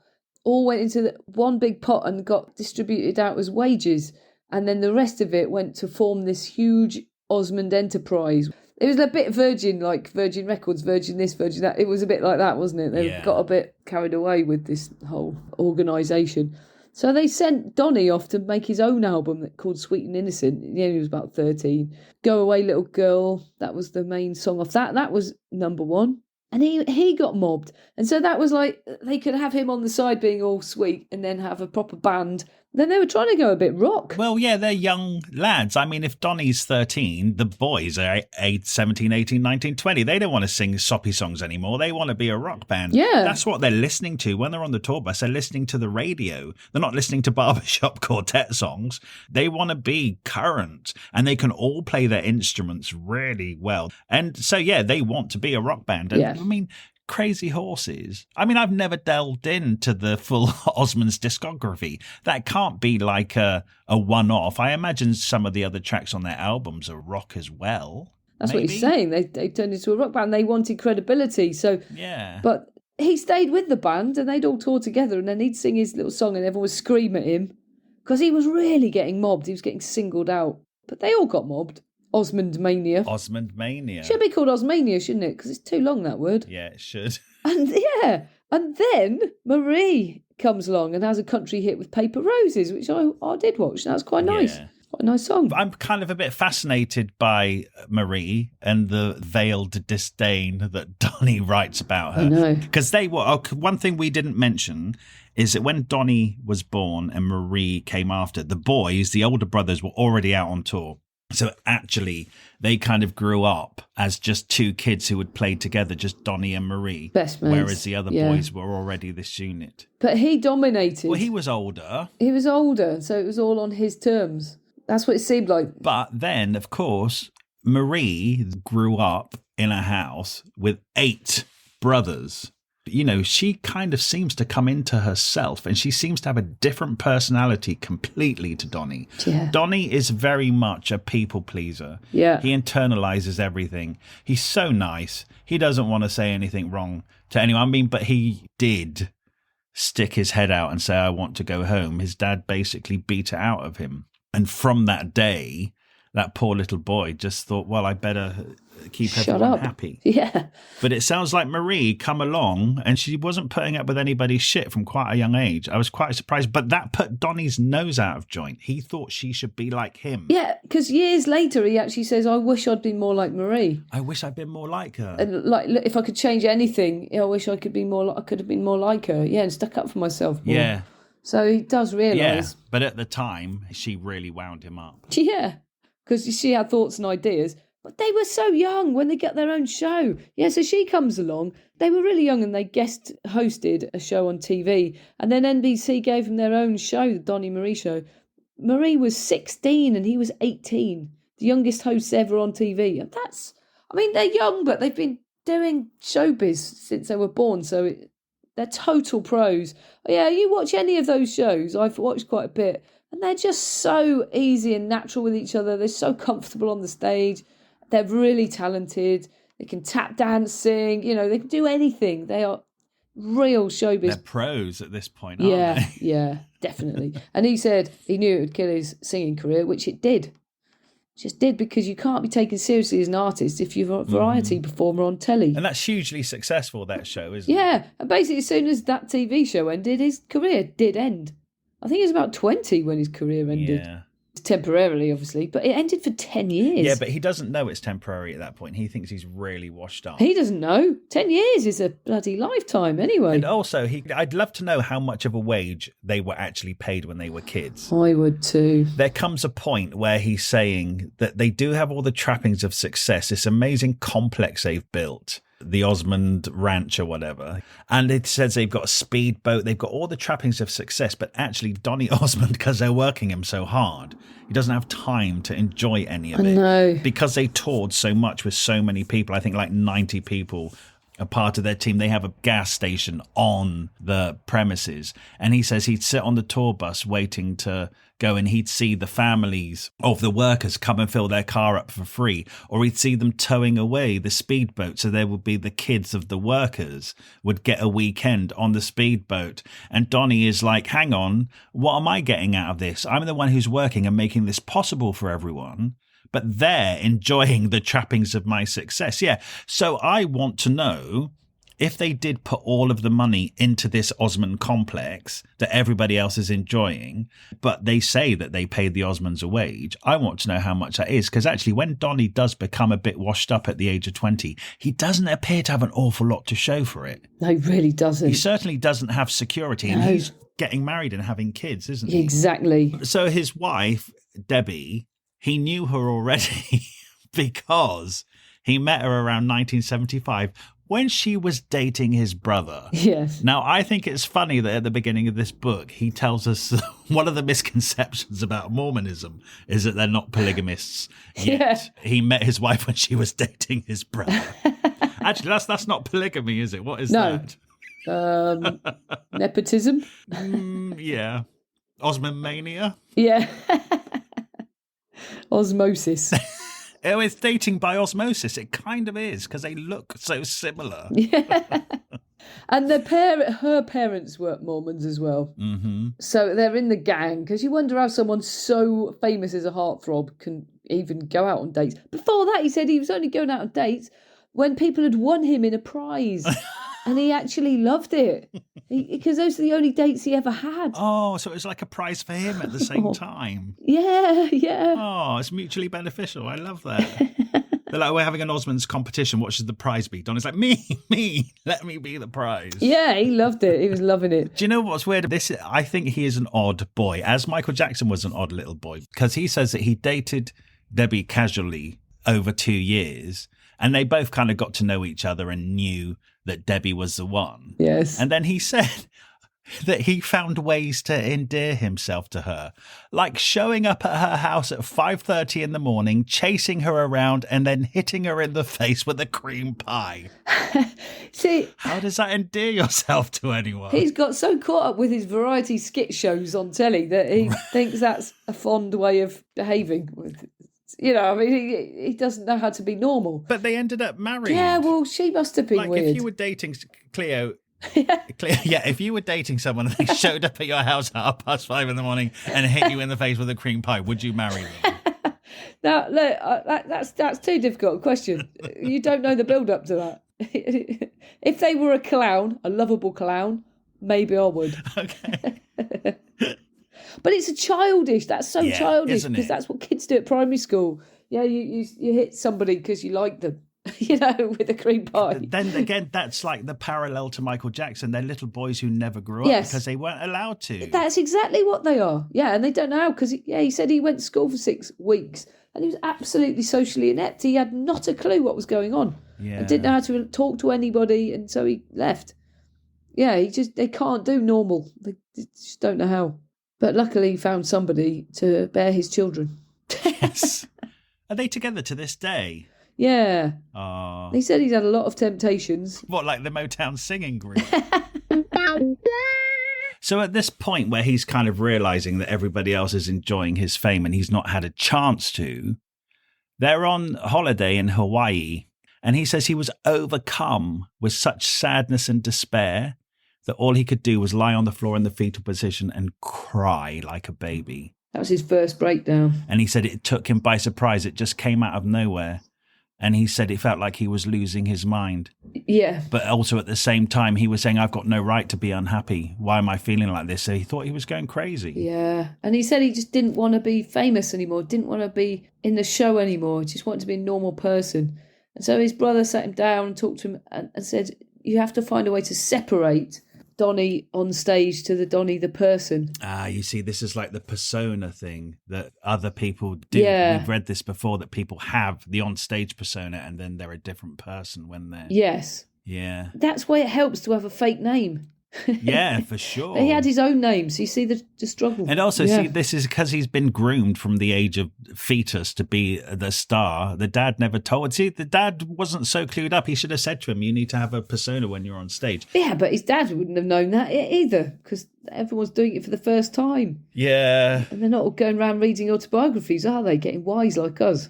S2: all went into one big pot and got distributed out as wages. And then the rest of it went to form this huge Osmond enterprise. It was a bit Virgin, like Virgin Records, Virgin this, Virgin that. It was a bit like that, wasn't it? They got a bit carried away with this whole organisation. So they sent Donny off to make his own album called Sweet and Innocent. Yeah, he was about 13. Go Away Little Girl, that was the main song off that. That was number 1. And he got mobbed. And so that was like, they could have him on the side being all sweet and then have a proper band. Then they were trying to go a bit rock.
S1: Well, yeah, they're young lads. I mean, if Donny's 13, the boys are 17, 18, 19, 20. They don't want to sing soppy songs anymore. They want to be a rock band.
S2: Yeah.
S1: That's what they're listening to when they're on the tour bus. They're listening to the radio. They're not listening to barbershop quartet songs. They want to be current, and they can all play their instruments really well. And so, yeah, they want to be a rock band. And, I mean, Crazy Horses. I mean, I've never delved into the full Osmond's discography. That can't be like a one-off. I imagine some of the other tracks on their albums are rock as well.
S2: That's what he's saying. They turned into a rock band. They wanted credibility. So,
S1: yeah.
S2: But he stayed with the band and they'd all tour together, and then he'd sing his little song and everyone would scream at him because he was really getting mobbed. He was getting singled out. But they all got mobbed. Osmond Mania.
S1: Osmond Mania.
S2: Should be called Osmania, shouldn't it? Because it's too long, that word.
S1: Yeah, it should.
S2: And then Marie comes along and has a country hit with Paper Roses, which I did watch. That's quite nice.
S1: Yeah.
S2: Quite a nice song.
S1: I'm kind of a bit fascinated by Marie and the veiled disdain that Donny writes about her.
S2: I know.
S1: Because one thing we didn't mention is that when Donny was born and Marie came after, the boys, the older brothers, were already out on tour. So actually, they kind of grew up as just two kids who would play together, just Donny and Marie.
S2: Best mates.
S1: Whereas the other boys were already this unit.
S2: But he dominated.
S1: Well, he was older.
S2: He was older, so it was all on his terms. That's what it seemed like.
S1: But then, of course, Marie grew up in a house with 8 brothers. You know, she kind of seems to come into herself, and she seems to have a different personality completely to Donny.
S2: Yeah.
S1: Donny is very much a people pleaser.
S2: Yeah.
S1: He internalizes everything. He's so nice. He doesn't want to say anything wrong to anyone. I mean, but he did stick his head out and say, I want to go home. His dad basically beat it out of him. And from that day, that poor little boy just thought, well, I better keep everyone happy.
S2: Yeah.
S1: But it sounds like Marie come along and she wasn't putting up with anybody's shit from quite a young age. I was quite surprised. But that put Donny's nose out of joint. He thought she should be like him.
S2: Yeah, because years later he actually says, I wish I'd been more like Marie.
S1: I wish I'd been more like her.
S2: And like, look, if I could change anything, I wish I could be more. I could have been more like her. Yeah, and stuck up for myself more.
S1: Yeah.
S2: So he does realise.
S1: Yeah, but at the time, she really wound him up.
S2: Yeah, because she had thoughts and ideas. But they were so young when they got their own show. Yeah, so she comes along. They were really young and they guest hosted a show on TV. And then NBC gave them their own show, the Donny Marie show. Marie was 16 and he was 18. The youngest hosts ever on TV. And they're young, but they've been doing showbiz since they were born. So they're total pros. Yeah, you watch any of those shows. I've watched quite a bit. And they're just so easy and natural with each other. They're so comfortable on the stage. They're really talented. They can tap dance, sing. You know, they can do anything. They are real showbiz.
S1: They're pros at this point, aren't they?
S2: Yeah, definitely. And he said he knew it would kill his singing career, which it did. Just did, because you can't be taken seriously as an artist if you're a variety performer on telly.
S1: And that's hugely successful, that show, isn't it?
S2: Yeah, and basically as soon as that TV show ended, his career did end. I think he was about 20 when his career ended.
S1: Yeah.
S2: temporarily, obviously, but it ended for 10 years.
S1: Yeah, but he doesn't know it's temporary at that point. He thinks he's really washed up.
S2: He doesn't know. 10 years is a bloody lifetime anyway.
S1: And also, I'd love to know how much of a wage they were actually paid when they were kids.
S2: I would too.
S1: There comes a point where he's saying that they do have all the trappings of success, this amazing complex they've built, the Osmond Ranch or whatever. And it says they've got a speedboat, they've got all the trappings of success, but actually Donny Osmond, because they're working him so hard, he doesn't have time to enjoy any of it.
S2: No.
S1: Because they toured so much with so many people, I think like 90 people a part of their team. They have a gas station on the premises. And he says he'd sit on the tour bus waiting to go, and he'd see the families of the workers come and fill their car up for free, or he'd see them towing away the speedboat. So there would be the kids of the workers would get a weekend on the speedboat. And Donny is like, hang on, what am I getting out of this? I'm the one who's working and making this possible for everyone, but they're enjoying the trappings of my success. Yeah. So I want to know, if they did put all of the money into this Osmond complex that everybody else is enjoying, but they say that they paid the Osmonds a wage, I want to know how much that is. Because actually, when Donny does become a bit washed up at the age of 20, he doesn't appear to have an awful lot to show for it.
S2: No, he really doesn't.
S1: He certainly doesn't have security, and he's getting married and having kids, isn't he?
S2: Exactly.
S1: So his wife, Debbie, he knew her already because he met her around 1975 when she was dating his brother.
S2: Yes.
S1: Now, I think it's funny that at the beginning of this book, he tells us one of the misconceptions about Mormonism is that they're not polygamists. Yet
S2: Yeah.
S1: he met his wife when she was dating his brother. Actually, that's not polygamy, is it? What is that?
S2: Nepotism?
S1: Yeah. Osmond mania?
S2: Yeah. Osmosis.
S1: Oh, it's dating by osmosis. It kind of is, because they look so similar.
S2: Yeah. And her parents were Mormons as well.
S1: Mm-hmm.
S2: So they're in the gang, because you wonder how someone so famous as a heartthrob can even go out on dates. Before that, he said he was only going out on dates when people had won him in a prize. And he actually loved it, because those are the only dates he ever had.
S1: Oh, so it was like a prize for him at the same time.
S2: Yeah, yeah.
S1: Oh, it's mutually beneficial. I love that. They're like, we're having an Osmonds competition. What should the prize be? Donny's like, me, let me be the prize.
S2: Yeah, he loved it. He was loving it.
S1: Do you know what's weird? I think he is an odd boy, as Michael Jackson was an odd little boy, because he says that he dated Debbie casually over 2 years, and they both kind of got to know each other and knew that Debbie was the one.
S2: Yes.
S1: And then he said that he found ways to endear himself to her, like showing up at her house at 5:30 in the morning, chasing her around, and then hitting her in the face with a cream pie.
S2: See,
S1: how does that endear yourself to anyone?
S2: He's got so caught up with his variety skit shows on telly that he thinks that's a fond way of behaving. You know, I mean, he doesn't know how to be normal.
S1: But they ended up married.
S2: Yeah, well, she must have been
S1: like
S2: weird.
S1: If you were dating Cleo... if you were dating someone and they showed up at your house at 5:30 in the morning and hit you in the face with a cream pie, would you marry them?
S2: Now, look, that's too difficult a question. You don't know the build-up to that. If they were a clown, a lovable clown, maybe I would. Okay. But it's childish. That's so childish, because that's what kids do at primary school. Yeah, you hit somebody because you like them, with a cream pie.
S1: Then again, that's like the parallel to Michael Jackson. They're little boys who never grew up because they weren't allowed to.
S2: That's exactly what they are. Yeah, and they don't know how, because he said he went to school for 6 weeks and he was absolutely socially inept. He had not a clue what was going on.
S1: Yeah.
S2: And didn't know how to talk to anybody, and so he left. Yeah, they can't do normal. They just don't know how. But luckily he found somebody to bear his children.
S1: Yes. Are they together to this day?
S2: Yeah.
S1: Oh.
S2: He said he's had a lot of temptations.
S1: What, like the Motown singing group? So at this point where he's kind of realising that everybody else is enjoying his fame and he's not had a chance to, they're on holiday in Hawaii, and he says he was overcome with such sadness and despair that all he could do was lie on the floor in the fetal position and cry like a baby.
S2: That was his first breakdown.
S1: And he said it took him by surprise. It just came out of nowhere. And he said it felt like he was losing his mind.
S2: Yeah.
S1: But also at the same time, he was saying, I've got no right to be unhappy. Why am I feeling like this? So he thought he was going crazy.
S2: Yeah. And he said he just didn't want to be famous anymore, didn't want to be in the show anymore, just wanted to be a normal person. And so his brother sat him down and talked to him and said, you have to find a way to separate Donny on stage to the Donny the person.
S1: You see, this is like the persona thing that other people do.
S2: Yeah.
S1: We've read this before, that people have the on-stage persona and then they're a different person when they're...
S2: Yes.
S1: Yeah.
S2: That's why it helps to have a fake name.
S1: Yeah, for sure.
S2: But he had his own name, so you see the struggle.
S1: And also, see, this is because he's been groomed from the age of fetus to be the star. The dad never told. See, the dad wasn't so clued up. He should have said to him, you need to have a persona when you're on stage.
S2: Yeah, but his dad wouldn't have known that either, because everyone's doing it for the first time.
S1: Yeah.
S2: And they're not all going around reading autobiographies, are they? Getting wise like us.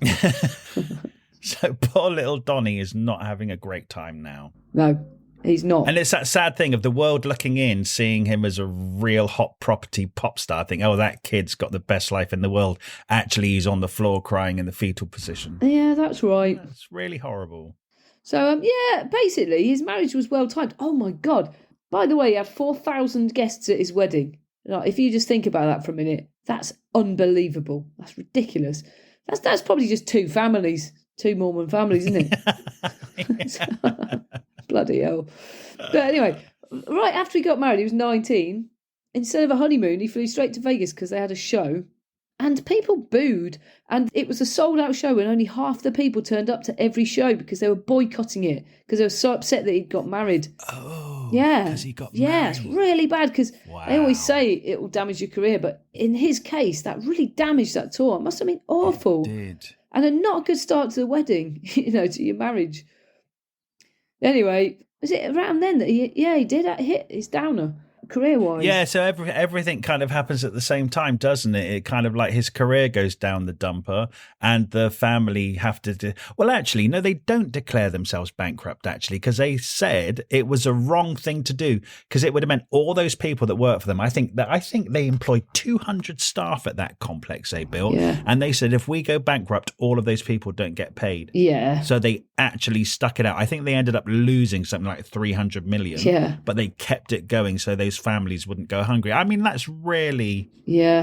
S1: So poor little Donny is not having a great time now.
S2: No. He's not.
S1: And it's that sad thing of the world looking in, seeing him as a real hot property pop star, think, oh, that kid's got the best life in the world. Actually, he's on the floor crying in the fetal position.
S2: Yeah, that's right.
S1: It's really horrible.
S2: So, basically, his marriage was well timed. Oh, my God. By the way, he had 4,000 guests at his wedding. Like, if you just think about that for a minute, that's unbelievable. That's ridiculous. That's probably just two families, two Mormon families, isn't it? Bloody hell. But anyway, right after he got married, he was 19. Instead of a honeymoon, he flew straight to Vegas because they had a show. And people booed. And it was a sold-out show and only half the people turned up to every show because they were boycotting it because they were so upset that he'd got married.
S1: Oh,
S2: yeah.
S1: Because he got married.
S2: Yeah, it's really bad because they always say it will damage your career. But in his case, that really damaged that tour. It must have been awful.
S1: It did.
S2: And not a good start to the wedding, to your marriage. Anyway, was it around then that he did hit his downer career-wise?
S1: Yeah, so everything kind of happens at the same time, doesn't it? It kind of like his career goes down the dumper and the family have to... Well, actually, no, they don't declare themselves bankrupt, actually, because they said it was a wrong thing to do because it would have meant all those people that work for them. I think they employed 200 staff at that complex they built.
S2: Yeah.
S1: And they said if we go bankrupt, all of those people don't get paid.
S2: Yeah.
S1: So they actually stuck it out. I think they ended up losing something like 300 million.
S2: Yeah.
S1: But they kept it going so those families wouldn't go hungry. I mean, that's really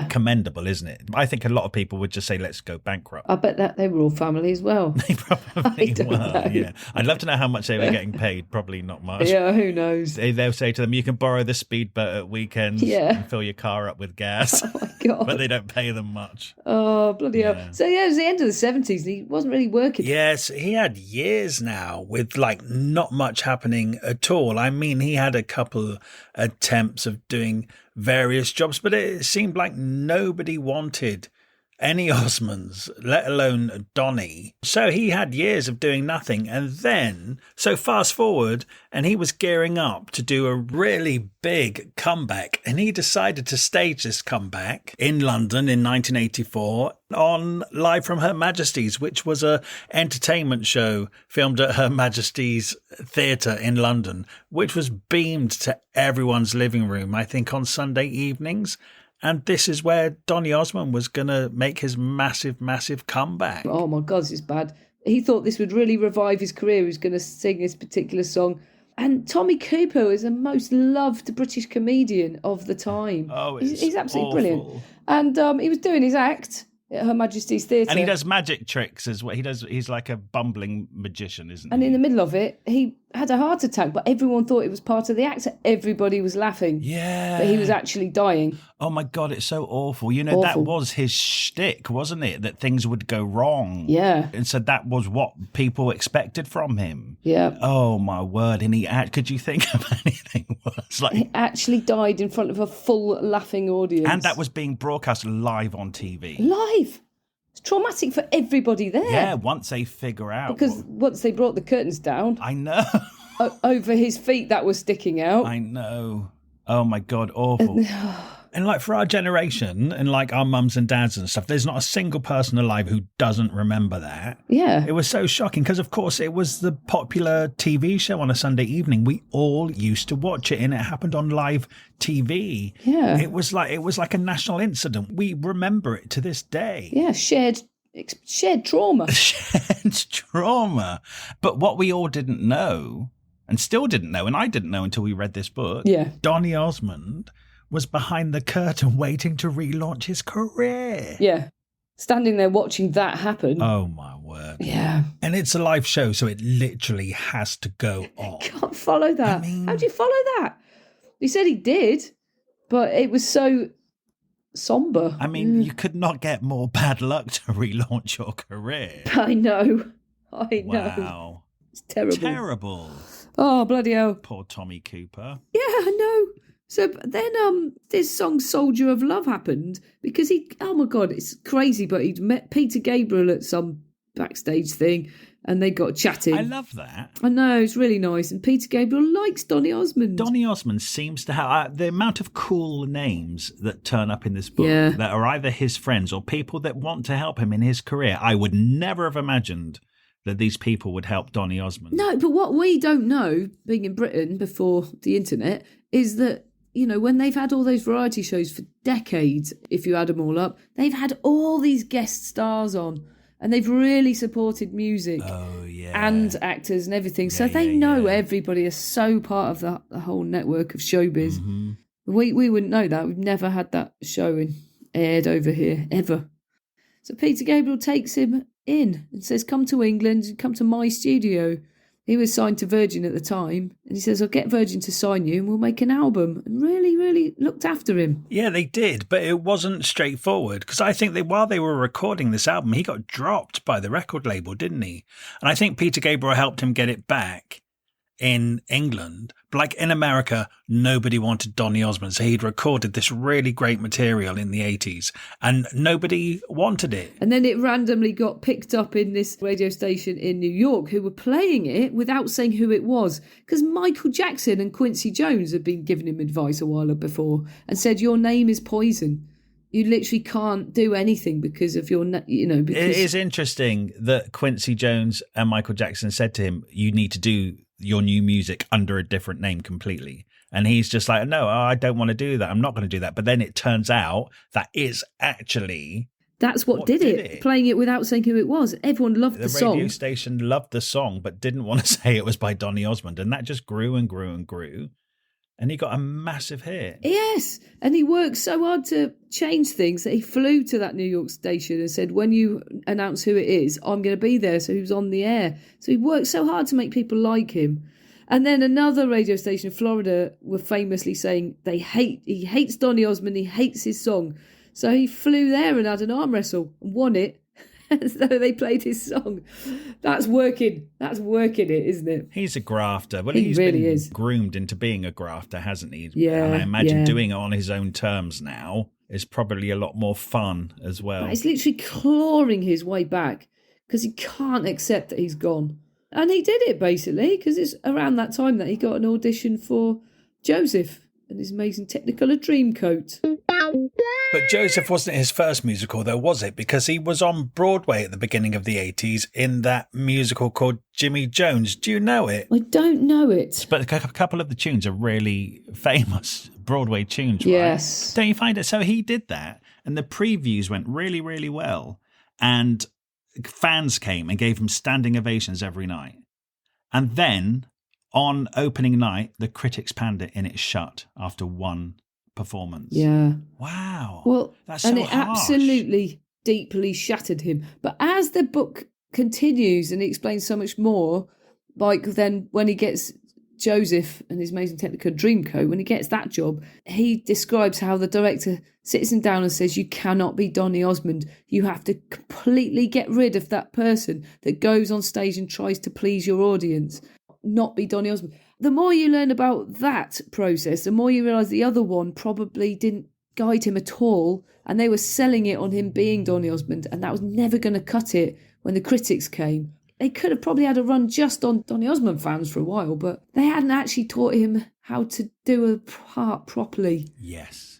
S1: commendable, isn't it? I think a lot of people would just say, let's go bankrupt.
S2: I bet that they were all family as well.
S1: They probably were,
S2: know.
S1: yeah. I'd love to know how much they were getting paid. Probably not much.
S2: Yeah, who knows?
S1: They'll say to them, you can borrow the speedboat at weekends and fill your car up with gas.
S2: Oh, my God.
S1: But they don't pay them much.
S2: Oh, bloody hell. So, it was the end of the 70s and he wasn't really working.
S1: Yes, he had years now with not much happening at all. I mean, he had a couple attempts of doing various jobs, but it seemed like nobody wanted any Osmonds, let alone Donny. So he had years of doing nothing. And then, so fast forward, and he was gearing up to do a really big comeback. And he decided to stage this comeback in London in 1984 on Live from Her Majesty's, which was a entertainment show filmed at Her Majesty's Theatre in London, which was beamed to everyone's living room, I think, on Sunday evenings. And this is where Donny Osmond was going to make his massive, massive comeback.
S2: Oh, my God, this is bad. He thought this would really revive his career. He was going to sing this particular song. And Tommy Cooper is the most loved British comedian of the time.
S1: Oh,
S2: he's absolutely
S1: awful.
S2: brilliant. And he was doing his act at Her Majesty's Theatre.
S1: And he does magic tricks as well. He's like a bumbling magician, isn't he?
S2: And in the middle of it, he had a heart attack, but everyone thought it was part of the act. Everybody was laughing.
S1: Yeah.
S2: But he was actually dying.
S1: Oh, my God, it's so awful. That was his shtick, wasn't it? That things would go wrong.
S2: Yeah.
S1: And so that was what people expected from him.
S2: Yeah.
S1: Oh, my word. And could you think of anything worse?
S2: He actually died in front of a full laughing audience.
S1: And that was being broadcast live on TV.
S2: Live. It's traumatic for everybody there.
S1: Yeah, once they figure out.
S2: Because once they brought the curtains down.
S1: I know.
S2: Over his feet that was sticking out.
S1: I know. Oh, my God, awful. And for our generation and our mums and dads and stuff, there's not a single person alive who doesn't remember that.
S2: Yeah.
S1: It was so shocking because, of course, it was the popular TV show on a Sunday evening. We all used to watch it and it happened on live TV.
S2: Yeah.
S1: It was like a national incident. We remember it to this day.
S2: Yeah, shared shared trauma.
S1: Shared trauma. But what we all didn't know, and still didn't know, and I didn't know until we read this book,
S2: Yeah.
S1: Donny Osmond was behind the curtain waiting to relaunch his career.
S2: Yeah. Standing there watching that happen.
S1: Oh, my word.
S2: Yeah.
S1: And it's a live show, so it literally has to go on.
S2: Can't follow that.
S1: I mean-
S2: How do you follow that? He said he did, but it was so somber.
S1: I mean, you could not get more bad luck to relaunch your career.
S2: I know.
S1: Wow.
S2: It's terrible.
S1: Terrible.
S2: Oh, bloody hell.
S1: Poor Tommy Cooper.
S2: Yeah, I know. So then this song Soldier of Love happened because oh my God, it's crazy, but he'd met Peter Gabriel at some backstage thing and they got chatting.
S1: I love that.
S2: I know, it's really nice. And Peter Gabriel likes Donny Osmond.
S1: Donny Osmond seems to have the amount of cool names that turn up in this book that are either his friends or people that want to help him in his career. I would never have imagined that these people would help Donny Osmond.
S2: No, but what we don't know, being in Britain before the internet, is that, you know, when they've had all those variety shows for decades, if you add them all up, they've had all these guest stars on and they've really supported music and actors and everything. So they know everybody is so part of the whole network of showbiz.
S1: Mm-hmm.
S2: We wouldn't know that. We've never had that show aired over here, ever. So Peter Gabriel takes him in and says, come to England, come to my studio. He was signed to Virgin at the time, and he says, I'll get Virgin to sign you and we'll make an album. And really, really looked after him.
S1: Yeah, they did, but it wasn't straightforward because I think that while they were recording this album, he got dropped by the record label, didn't he? And I think Peter Gabriel helped him get it back in England. But like in America, nobody wanted Donny Osmond. So he'd recorded this really great material in the 80s and nobody wanted it.
S2: And then it randomly got picked up in this radio station in New York who were playing it without saying who it was. Because Michael Jackson and Quincy Jones had been giving him advice a while before and said, your name is poison. You literally can't do anything because of your, because...
S1: It is interesting that Quincy Jones and Michael Jackson said to him, you need to do your new music under a different name completely. And he's just like, no, I don't want to do that. I'm not going to do that. But then it turns out that is actually...
S2: That's what did it. Playing it without saying who it was. Everyone loved the song. The
S1: radio station loved the song, but didn't want to say it was by Donny Osmond. And that just grew and grew and grew. And he got a massive hit.
S2: Yes. And he worked so hard to change things that he flew to that New York station and said, when you announce who it is, I'm going to be there. So he was on the air. So he worked so hard to make people like him. And then another radio station in Florida were famously saying he hates Donny Osmond, he hates his song. So he flew there and had an arm wrestle and won it. So they played his song. That's working. That's working it, isn't it?
S1: He's a grafter. Well,
S2: he's
S1: really
S2: been
S1: groomed into being a grafter, hasn't he?
S2: Yeah.
S1: And I imagine doing it on his own terms now is probably a lot more fun as well.
S2: But he's literally clawing his way back because he can't accept that he's gone. And he did it, basically, because it's around that time that he got an audition for Joseph and his amazing Technicolor Dreamcoat.
S1: But Joseph wasn't his first musical, though, was it? Because he was on Broadway at the beginning of the 80s in that musical called Jimmy Jones. Do you know it?
S2: I don't know it.
S1: But a couple of the tunes are really famous Broadway tunes, right?
S2: Yes.
S1: Don't you find it? So he did that, and the previews went really, really well. And fans came and gave him standing ovations every night. And then on opening night, the critics panned it and it shut after one performance.
S2: Yeah.
S1: Wow.
S2: Well,
S1: that's so
S2: and it
S1: harsh.
S2: absolutely deeply shattered him. But as the book continues and he explains so much more, like then when he gets Joseph and his amazing Technicolor Dreamcoat, when he gets that job, he describes how the director sits him down and says, you cannot be Donny Osmond. You have to completely get rid of that person that goes on stage and tries to please your audience. Not be Donny Osmond. The more you learn about that process, the more you realise the other one probably didn't guide him at all, and they were selling it on him being Donny Osmond, and that was never going to cut it when the critics came. They could have probably had a run just on Donny Osmond fans for a while, but they hadn't actually taught him how to do a part properly.
S1: Yes.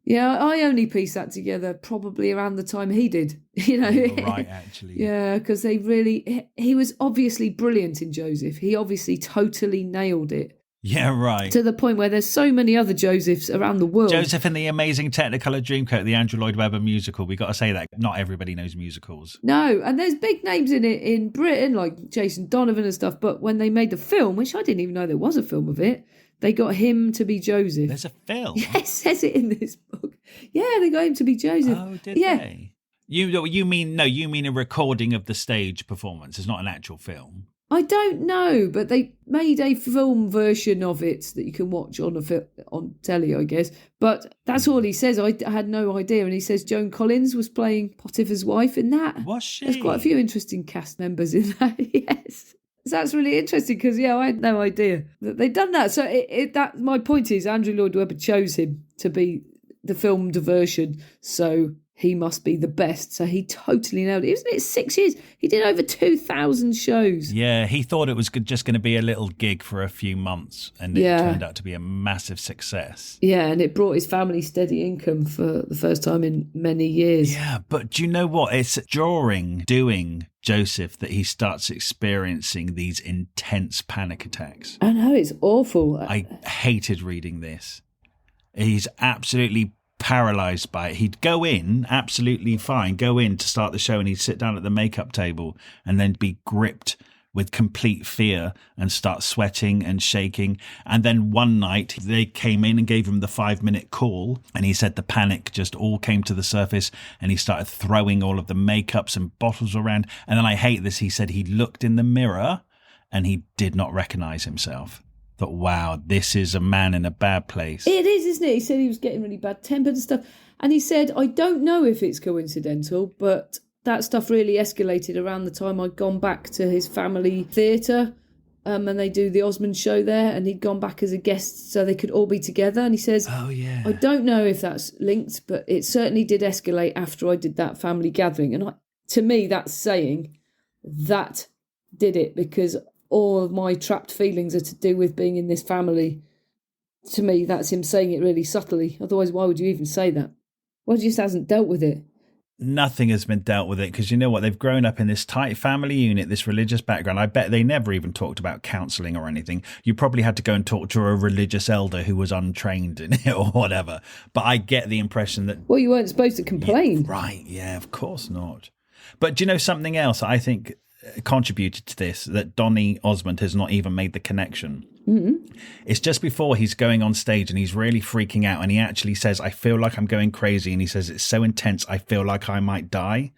S2: Yeah, I only pieced that together probably around the time he did. You know,
S1: You're right, actually.
S2: Yeah, because he was obviously brilliant in Joseph. He obviously totally nailed it.
S1: Yeah, right.
S2: To the point where there's so many other Josephs around the world.
S1: Joseph in the Amazing Technicolor Dreamcoat, the Andrew Lloyd Webber musical. We got to say that not everybody knows musicals.
S2: No, and there's big names in it in Britain, like Jason Donovan and stuff. But when they made the film, which I didn't even know there was a film of it, they got him to be Joseph.
S1: There's a film?
S2: Yes, it says it in this book. Yeah, they got him to be Joseph.
S1: Oh, did they? You mean a recording of the stage performance. It's not an actual film.
S2: I don't know, but they made a film version of it that you can watch on on telly, I guess. But that's all he says. I had no idea. And he says Joan Collins was playing Potiphar's wife in that.
S1: Was she?
S2: There's quite a few interesting cast members in that, yes. So that's really interesting because, I had no idea that they'd done that. So that my point is Andrew Lloyd Webber chose him to be the filmed version. So he must be the best. So he totally nailed it. Isn't it 6 years? He did over 2,000 shows.
S1: Yeah, he thought it was just going to be a little gig for a few months, and it turned out to be a massive success.
S2: Yeah, and it brought his family steady income for the first time in many years.
S1: Yeah, but do you know what? It's during doing Joseph that he starts experiencing these intense panic attacks.
S2: I know, it's awful.
S1: I hated reading this. He's absolutely paralyzed by it. He'd go in absolutely fine, go in to start the show, and he'd sit down at the makeup table and then be gripped with complete fear and start sweating and shaking. And then one night they came in and gave him the 5-minute call, and he said the panic just all came to the surface and he started throwing all of the makeups and bottles around. And then, I hate this, he said he looked in the mirror and he did not recognize himself. Thought, wow, this is a man in a bad place.
S2: It is, isn't it? He said he was getting really bad-tempered and stuff. And he said, I don't know if it's coincidental, but that stuff really escalated around the time I'd gone back to his family theatre, and they do the Osmond show there, and he'd gone back as a guest so they could all be together. And he says,
S1: oh, yeah,
S2: I don't know if that's linked, but it certainly did escalate after I did that family gathering. And to me, that's saying that did it, because all of my trapped feelings are to do with being in this family. To me, that's him saying it really subtly. Otherwise, why would you even say that? Well, he just hasn't dealt with it.
S1: Nothing has been dealt with it, because you know what? They've grown up in this tight family unit, this religious background. I bet they never even talked about counselling or anything. You probably had to go and talk to a religious elder who was untrained in it or whatever. But I get the impression that...
S2: Well, you weren't supposed to complain.
S1: Yeah, right, yeah, of course not. But do you know something else I think contributed to this, that Donny Osmond has not even made the connection?
S2: Mm-hmm.
S1: It's just before he's going on stage and he's really freaking out, and he actually says, I feel like I'm going crazy, and he says it's so intense I feel like I might die.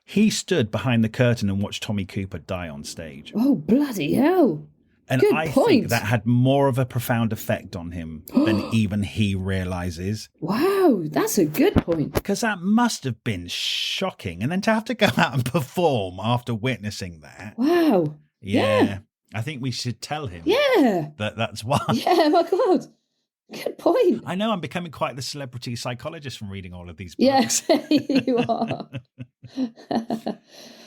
S1: He stood behind the curtain and watched Tommy Cooper die on stage.
S2: Oh, bloody hell.
S1: And
S2: Good
S1: I
S2: point.
S1: think that had more of a profound effect on him than even he realises.
S2: Wow, that's a good point.
S1: Because that must have been shocking. And then to have to go out and perform after witnessing that.
S2: Wow.
S1: Yeah. I think we should tell him.
S2: Yeah.
S1: That's why.
S2: Yeah, my God. Good point.
S1: I know, I'm becoming quite the celebrity psychologist from reading all of these books.
S2: Yes, you are.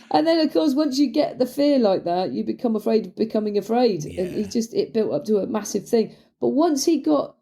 S2: And then, of course, once you get the fear like that, you become afraid of becoming afraid.
S1: Yeah.
S2: And it built up to a massive thing. But once he got,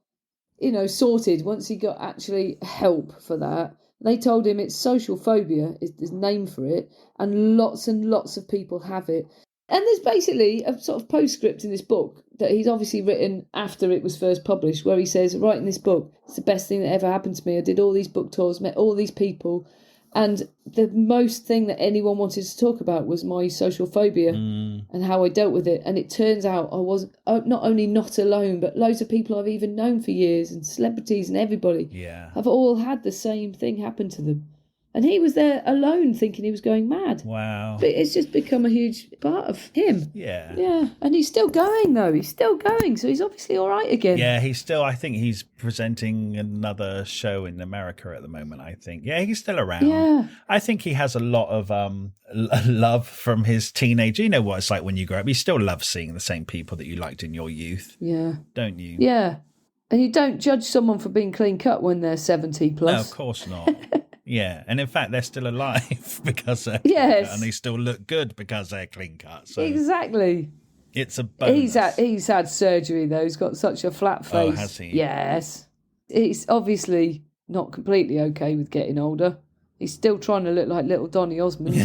S2: sorted, once he got actually help for that, they told him it's social phobia, is the name for it, and lots of people have it. And there's basically a sort of postscript in this book that he's obviously written after it was first published, where he says, writing this book, it's the best thing that ever happened to me. I did all these book tours, met all these people, and the most thing that anyone wanted to talk about was my social phobia and how I dealt with it. And it turns out I was not only not alone, but loads of people I've even known for years, and celebrities and everybody have all had the same thing happen to them. And he was there alone thinking he was going mad.
S1: Wow.
S2: But it's just become a huge part of him.
S1: Yeah.
S2: Yeah. And he's still going, though. He's still going. So he's obviously all right again.
S1: Yeah, I think he's presenting another show in America at the moment, I think. Yeah, he's still around.
S2: Yeah.
S1: I think he has a lot of love from his teenage. You know what it's like when you grow up. You still love seeing the same people that you liked in your youth.
S2: Yeah.
S1: Don't you?
S2: Yeah. And you don't judge someone for being clean cut when they're 70 plus.
S1: No, of course not. Yeah, and in fact, they're still alive because they're
S2: Yes.
S1: clean cut, and they still look good because they're clean cut. So
S2: Exactly.
S1: it's a bonus.
S2: He's had surgery, though. He's got such a flat face.
S1: Oh, has he?
S2: Yes. He's obviously not completely okay with getting older. He's still trying to look like little Donny Osmond.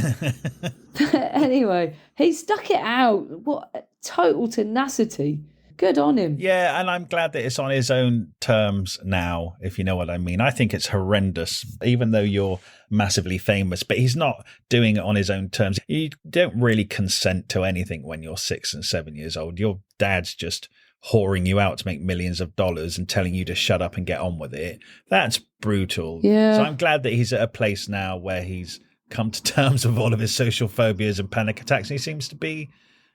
S2: Anyway, he stuck it out. What total tenacity. Good on him.
S1: Yeah, and I'm glad that it's on his own terms now, if you know what I mean. I think it's horrendous, even though you're massively famous, but he's not doing it on his own terms. You don't really consent to anything when you're 6 and 7 years old. Your dad's just whoring you out to make millions of dollars and telling you to shut up and get on with it. That's brutal.
S2: Yeah.
S1: So I'm glad that he's at a place now where he's come to terms with all of his social phobias and panic attacks. And he seems to be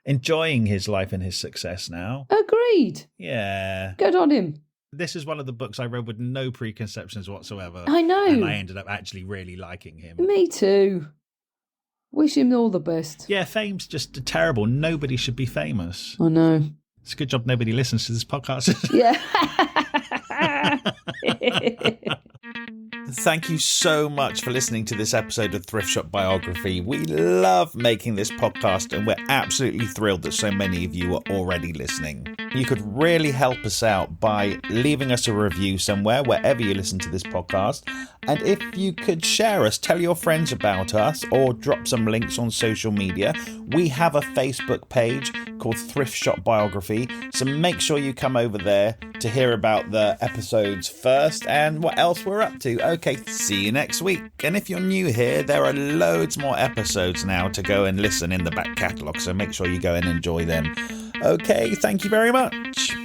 S1: enjoying his life and his success now.
S2: Agreed.
S1: Yeah.
S2: Good on him.
S1: This is one of the books I read with no preconceptions whatsoever.
S2: I know.
S1: And I ended up actually really liking him.
S2: Me too. Wish him all the best.
S1: Yeah, fame's just terrible. Nobody should be famous.
S2: I know.
S1: It's a good job nobody listens to this podcast.
S2: Yeah.
S1: Thank you so much for listening to this episode of Thrift Shop Biography. We love making this podcast and we're absolutely thrilled that so many of you are already listening. You could really help us out by leaving us a review somewhere, wherever you listen to this podcast. And if you could share us, tell your friends about us, or drop some links on social media. We have a Facebook page called Thrift Shop Biography, so make sure you come over there to hear about the episodes first and what else we're up to. Okay, see you next week. And if you're new here, there are loads more episodes now to go and listen in the back catalogue, so make sure you go and enjoy them. Okay, thank you very much.